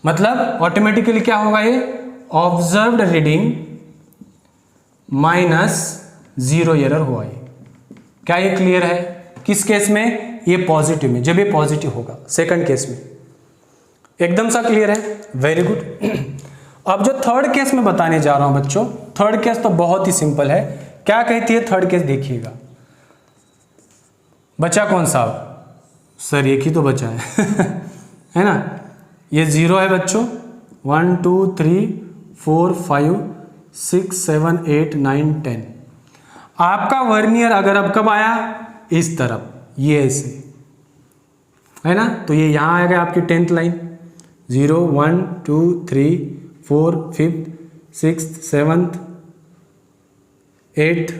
मतलब ऑटोमेटिकली क्या होगा? ये observed reading minus zero error हुआ। ये क्या ये क्लियर है? किस केस में? ये पॉजिटिव में, जब ये पॉजिटिव होगा, सेकंड केस में। एकदम सा क्लियर है? Very good. अब जो थर्ड केस में बताने जा रहा हूं बच्चों, थर्ड केस तो बहुत ही सिंपल है। क्या कहती है थर्ड केस? देखिएगा। बचा कौन सा? सर एक ही तो बचा है है ना? ये जीरो है बच्चों, 1 2 3 4 5 6 7 8 9 10। आपका वर्नियर अगर अब कब आया? इस तरफ, ये ऐसे है ना, तो ये यहां आ गया आपकी 10th line. 0 1 2 3 4 5th 6th 7th 8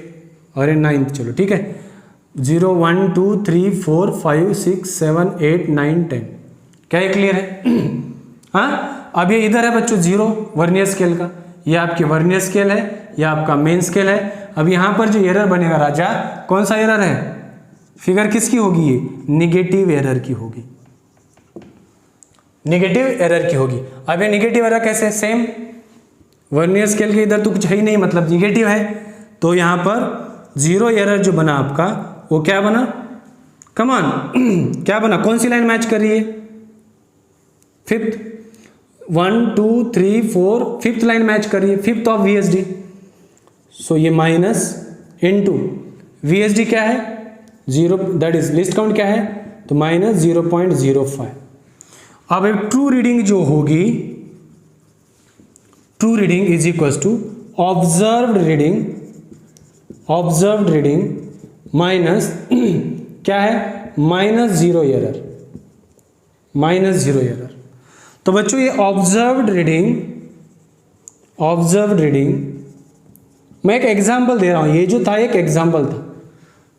और ये 9, चलो ठीक है। 0 1 2 3 4 5 6 7 8 9 10। क्या ये क्लियर है? हाँ, अब ये इधर है बच्चों 0 वर्नियर स्केल का, ये आपकी वर्नियर स्केल है, ये आपका मेन स्केल है। अब यहाँ पर जो एरर बनेगा राजा, कौन सा एरर है? फिगर किसकी होगी? ये निगेटिव एरर की होगी, निगेटिव एरर की होगी। अब ये निगेटिव एरर कैसे? सेम वर्नियर स्केल के इधर तो कुछ है ही नहीं, मतलब निगेटिव है, तो यहाँ पर 0 एरर जो बना आपका वो क्या बना? कमान क्या बना? कौन सी लाइन मैच कर रही है? फिफ्थ। 1 2 3 4 फिफ्थ लाइन मैच कर रही है, फिफ्थ ऑफ VSD। सो ये माइनस इनटू VSD क्या है? 0, दैट इज लिस्ट काउंट क्या है? तो माइनस 0.05। अब एक ट्रू रीडिंग जो होगी, true reading is equal to observed reading minus क्या है? Minus 0 error, minus 0 error. तो बच्चों ये ऑब्जर्व्ड रीडिंग मैं एक एग्जांपल दे रहा हूं, ये जो था एक एग्जांपल था,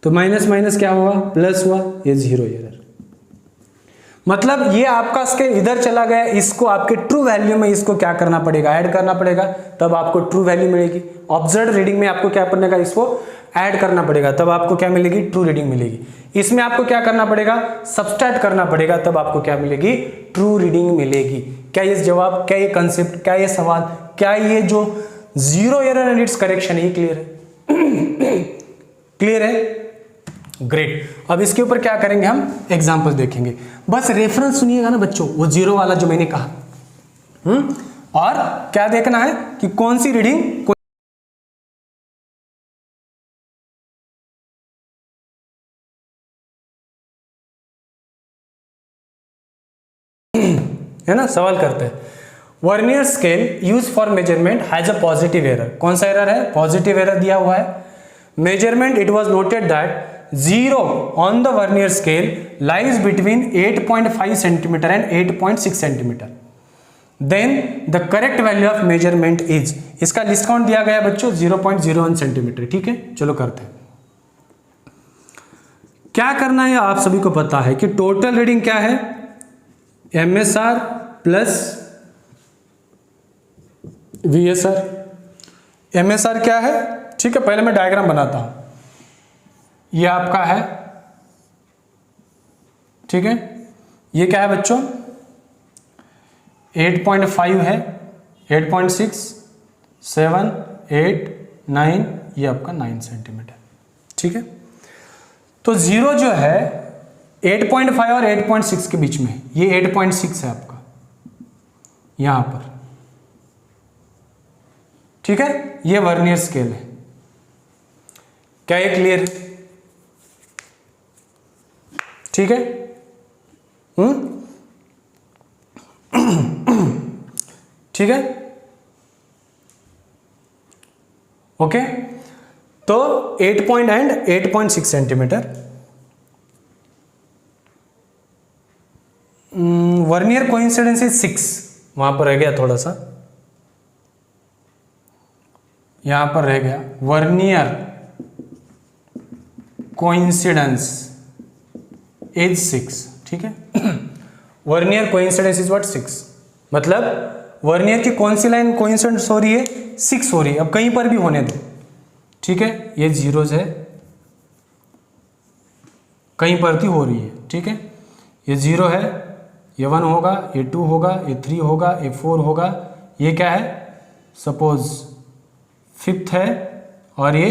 तो माइनस माइनस क्या हुआ? प्लस हुआ, ये 0 एरर। मतलब ये आपका स्केल इधर चला गया, इसको आपके ट्रू वैल्यू में इसको क्या करना पड़ेगा? ऐड करना पड़ेगा, तब आपको ट्रू वैल्यू मिलेगी। ऑब्जर्व्ड रीडिंग में आपको क्या करना, इसको ऐड करना पड़ेगा, तब आपको क्या मिलेगी? ट्रू रीडिंग मिलेगी। इसमें आपको क्या करना पड़ेगा? सब्सट्रैक्ट करना पड़ेगा, तब आपको क्या मिलेगी? ट्रू रीडिंग मिलेगी। क्या ये जवाब, क्या ये कंसेप्ट, क्या ये सवाल, क्या ये जो 0 एरर एंड इट्स करेक्शन, ये क्लियर है? क्लियर है? ग्रेट। अब इसके ऊपर क्या करेंगे हम? एग्जाम्पल देखेंगे। बस रेफरेंस सुनिएगा ना बच्चों, वो 0 वाला जो मैंने कहा। और क्या देखना है कि कौन सी रीडिंग है ना। सवाल करते हैं, vernier scale use for measurement has a positive error. कौन सा एरर है? पॉजिटिव एरर दिया हुआ है। Measurement it was noted that 0 on the vernier scale lies between 8.5 centimeter and 8.6 centimeter. Then the correct value of measurement is, इसका list count दिया गया बच्चों 0.01 सेंटीमीटर। ठीक है, चलो करते हैं। क्या करना है आप सभी को पता है कि टोटल रीडिंग क्या है? MSR plus VSR। MSR क्या है? ठीक है, पहले मैं डायग्राम बनाता हूं। ये आपका है, ठीक है, ये क्या है बच्चों? 8.5 है, 8.6, 7, 8, 9, ये आपका 9 सेंटीमीटर। ठीक है, तो 0 जो है 8.5 और 8.6 के बीच में, ये 8.6 है आपका यहां पर। ठीक है, ये वर्नियर स्केल है। क्या ये क्लियर है? ठीक है, ठीक है, ओके। तो 8.6 सेंटीमीटर। वर्नियर कोइंसिडेंस इज 6, वहां पर रह गया थोड़ा सा, यहां पर रह गया वर्नियर कोइंसिडेंस इज 6। ठीक है, वर्नियर कोइंसिडेंस इज व्हाट? 6। मतलब वर्नियर की कौन सी लाइन कोइंसिडेंस हो रही है? 6 हो रही है। अब कहीं पर भी होने दो, ठीक है, ये जीरोज है, कहीं पर भी हो रही है। ठीक है, ये 0 है, ये 1 होगा, ये 2 होगा, ये 3 होगा, ये 4 होगा, ये क्या है? सपोज 5th है, और ये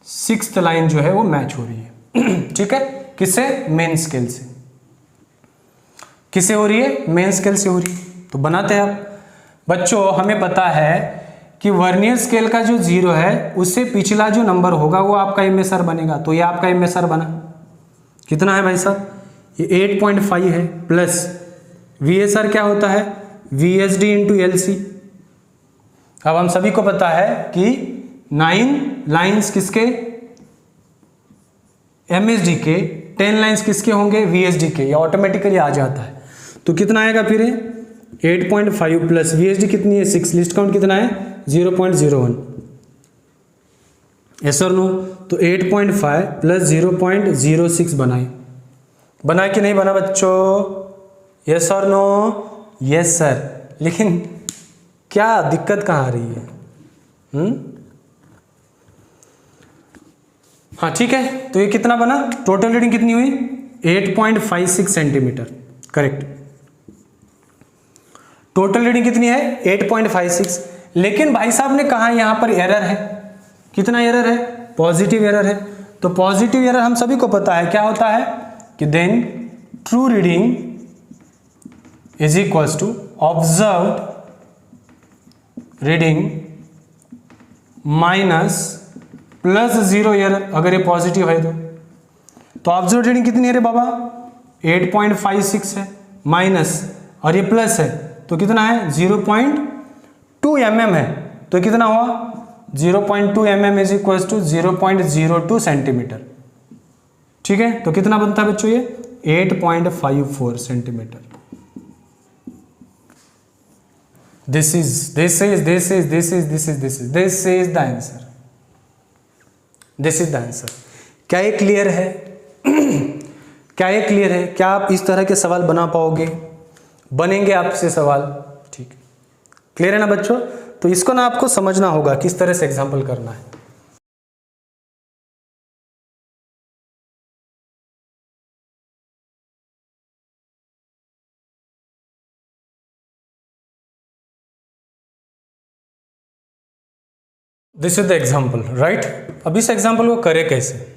6th लाइन जो है वो मैच हो रही है। ठीक है, किससे? मेन स्केल से। किससे हो रही है? मेन स्केल से हो रही है। तो बनाते हैं आप बच्चों। हमें पता है कि वर्नियर स्केल का जो 0 है उससे पिछला जो नंबर होगा वो आपका MSR बनेगा। तो ये आपका MSR बना, कितना है भाई साहब? ये 8.5 है, प्लस VSR क्या होता है? VSD into LC। अब हम सभी को पता है कि 9 लाइन्स किसके? MSD के। 10 लाइन्स किसके होंगे? VSD के। ये ऑटोमेटिकली आ जाता है। तो कितना आएगा फिर? 8.5 प्लस VSD कितनी है? 6। लिस्ट काउंट कितना है? 0.01। यस और नो? तो 8.5 प्लस 0.06 बनाए कि नहीं बना बच्चों? यस और नो? Yes sir. लेकिन क्या दिक्कत कहाँ आ रही है? हाँ ठीक है, तो ये कितना बना? टोटल रीडिंग कितनी हुई? 8.56 सेंटीमीटर। करेक्ट। टोटल रीडिंग कितनी है? 8.56। लेकिन भाई साहब ने कहा यहां पर एरर है। कितना एरर है? पॉजिटिव एरर है। तो पॉजिटिव एरर हम सभी को पता है क्या होता है कि then true reading is equals to observed reading minus plus 0 error. अगर ये पॉजिटिव है तो ऑब्जर्व रीडिंग कितनी है रे बाबा? 8.56 है, माइनस और ये प्लस है तो कितना है? 0.2 mm है, तो कितना हुआ? 0.2 mm is equal to 0.02 centimetre. ठीक है, तो कितना बनता है बच्चों? ये 8.54 centimetre. This is the answer. This is the answer. क्या ये क्लियर है? क्या ये क्लियर है? क्या आप इस तरह के सवाल बना पाओगे? बनेंगे आपसे सवाल? ठीक है, क्लियर है ना बच्चों? तो इसको ना आपको समझना होगा किस तरह से एग्जाम्पल करना है। This is the example, right? अब इस एग्जाम्पल को करे कैसे?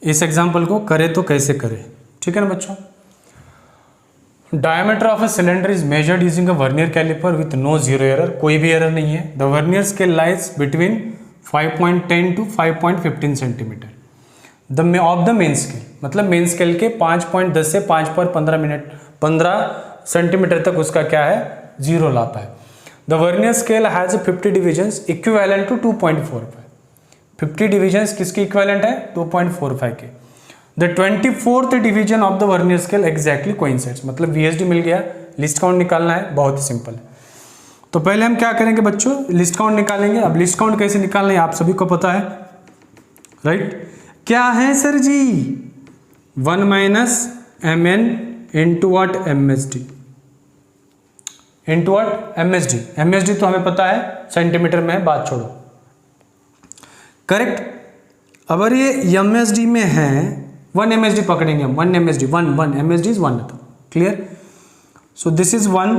इस एग्जाम्पल को करे तो कैसे करे? ठीक है ना बच्चों? Diameter of a cylinder is measured using a vernier caliper with no zero error. कोई भी एरर नहीं है। The vernier scale lies between 5.10 to 5.15 centimetre the of the main scale. मतलब मेन स्केल के 5.10 से 5.15 सेंटीमीटर तक उसका क्या है? जीरो लाता है। The vernier scale has 50 divisions equivalent to 2.45। 50 divisions किसके इक्विवेलेंट है? 2.45 के। The 24th division of the vernier scale exactly coincides. मतलब वीएसडी मिल गया, लिस्ट काउंट निकालना है, बहुत ही सिंपल है। तो पहले हम क्या करेंगे बच्चों? लिस्ट काउंट निकालेंगे। अब लिस्ट काउंट कैसे निकालना है आप सभी को पता है, राइट? क्या है sir ji? 1 minus mn into what? MSD into what? MSD। MSD तो हमें पता है सेंटीमीटर में है, बात छोड़ो। करेक्ट। अगर ये MSD में है, 1 MSD पकड़ेंगे हम। 1 MSD 1 MSD इज 1। तो क्लियर? सो दिस इज 1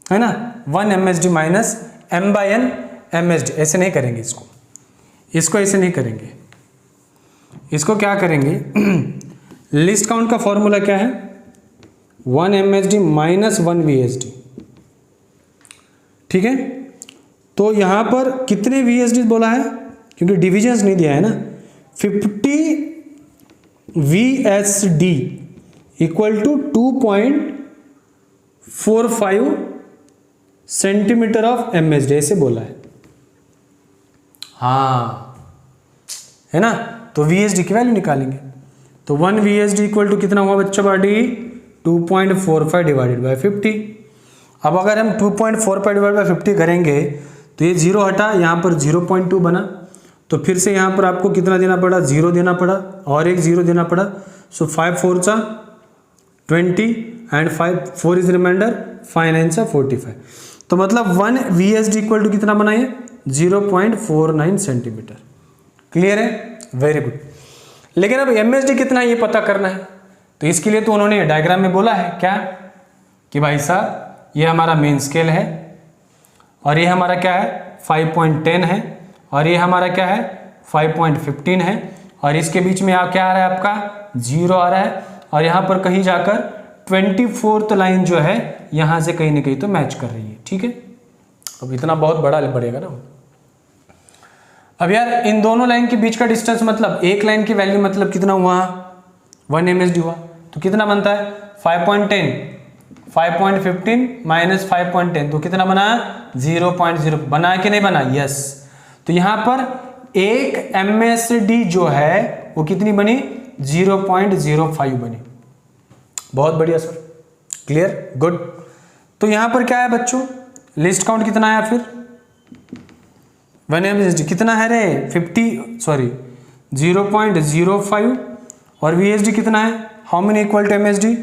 है ना? 1 MSD माइनस m/n MSD। ऐसे नहीं करेंगे इसको ऐसे नहीं करेंगे। इसको क्या करेंगे? लिस्ट काउंट का फॉर्मूला क्या है? 1 MSD माइनस 1 VSD। ठीक है, तो यहां पर कितने VSD बोला है? क्योंकि डिविजन्स नहीं दिया है ना। 50 VSD equal to 2.45 centimetre of MSD ऐसे बोला है। हाँ, है ना? तो VSD की वैल्यू निकालेंगे। तो 1 VSD इक्वल टू कितना हुआ बच्चों? Body 2.45 divided by 50। अब अगर हम 2.45 डिवाइड बाय 50 करेंगे तो ये 0 हटा, यहाँ पर 0.2 बना। तो फिर से यहाँ पर आपको कितना देना पड़ा? 0 देना पड़ा और एक 0 देना पड़ा। सो 5 4 सा 20 एंड 5 4 इज रिमाइंडर, 5 9 सा 45। तो मतलब 1 VSD इक्वल टू कितना बनाइए? 0.49 सेंटीमीटर। क्लियर है? Very good. लेकिन अब MSD कितना है ये पता करना है। तो इसके लिए तो उन्होंने डायग्राम में बोला है क्या कि भाई साहब ये हमारा मेन स्केल है और ये हमारा क्या है? 5.10 है और ये हमारा क्या है? 5.15 है और इसके बीच में क्या आ रहा है? आपका 0 आ रहा है और यहाँ पर कहीं जाकर 24th लाइन जो है यहाँ से कहीं ना कहीं तो मैच कर रही है। ठीक है, अब इतना बहुत बड़ा पड़ेगा ना। अब यार इन दोनों लाइन के बीच का डिस्टेंस मतलब एक लाइन की वैल्यू मतलब कितना हुआ? 1 MSD हुआ। तो कितना बनता है? 5.10 5.15 माइनस 5.10 तो कितना बना? 0.0 बना कि नहीं बना? यस। तो यहां पर एक MSD जो है वो कितनी बनी? 0.05 बनी। बहुत बढ़िया सर, क्लियर, गुड। तो यहां पर क्या है बच्चों? लिस्ट काउंट कितना आया? फिर 1 MSD कितना है रे 0.05 और VSD कितना है, how many equal to MSD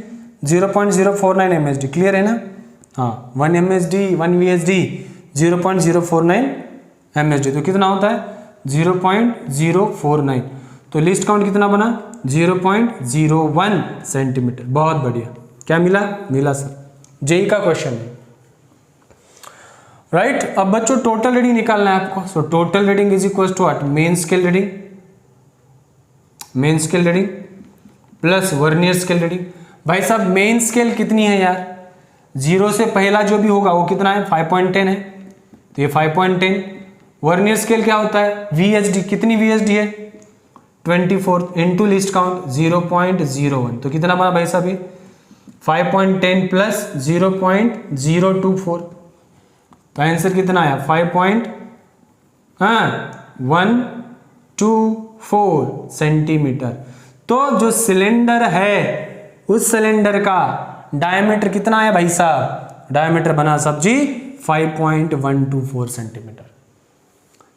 0.049 MSD, clear है ना। हाँ 1 MSD 1 VSD 0.049 MSD, तो कितना होता है 0.049, तो लिस्ट काउंट कितना बना 0.01 सेंटीमीटर। बहुत बढ़िया, क्या मिला सर, जेई का क्वेश्चन है राइट। अब बच्चों टोटल रीडिंग निकालना है आपको। So total reading is equal to what, main scale reading plus vernier scale reading. भाई साहब मेन स्केल कितनी है यार, 0 से पहला जो भी होगा वो कितना है 5.10 है, तो ये 5.10। वर्नियर स्केल क्या होता है VSD, कितनी VSD है 24 इंटू लिस्ट काउंट 0.01, तो कितना बना भाई साहब ये 5.10 प्लस 0.024, तो आंसर कितना आया 5.124 सेंटीमीटर। तो जो सिलेंडर है उस सिलेंडर का डायमीटर कितना है भाई साहब, डायमीटर बना सब्जी 5.124 सेंटीमीटर।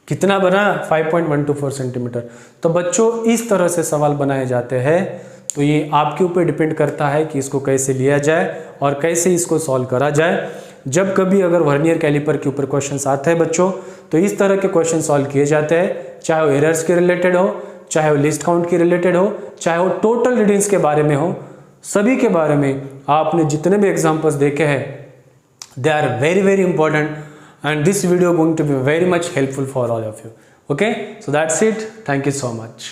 कितना बना 5.124 सेंटीमीटर। तो बच्चों इस तरह से सवाल बनाए जाते हैं, तो ये आपके ऊपर डिपेंड करता है कि इसको कैसे लिया जाए और कैसे इसको सॉल्व करा जाए। जब कभी अगर वर्नियर कैलिपर के ऊपर क्वेश्चंस आते हैं बच्चों, तो इस तरह के क्वेश्चन सॉल्व किए जाते हैं, चाहे वो एरर्स के रिलेटेड हो, चाहे वो लिस्ट काउंट के रिलेटेड हो, चाहे वो टोटल रीडिंग्स के बारे में हो, सभी के बारे में आपने जितने भी एग्जाम्पल्स देखे हैं they are very very important and this video going to be very much helpful for all of you. Okay, so that's it. Thank you so much.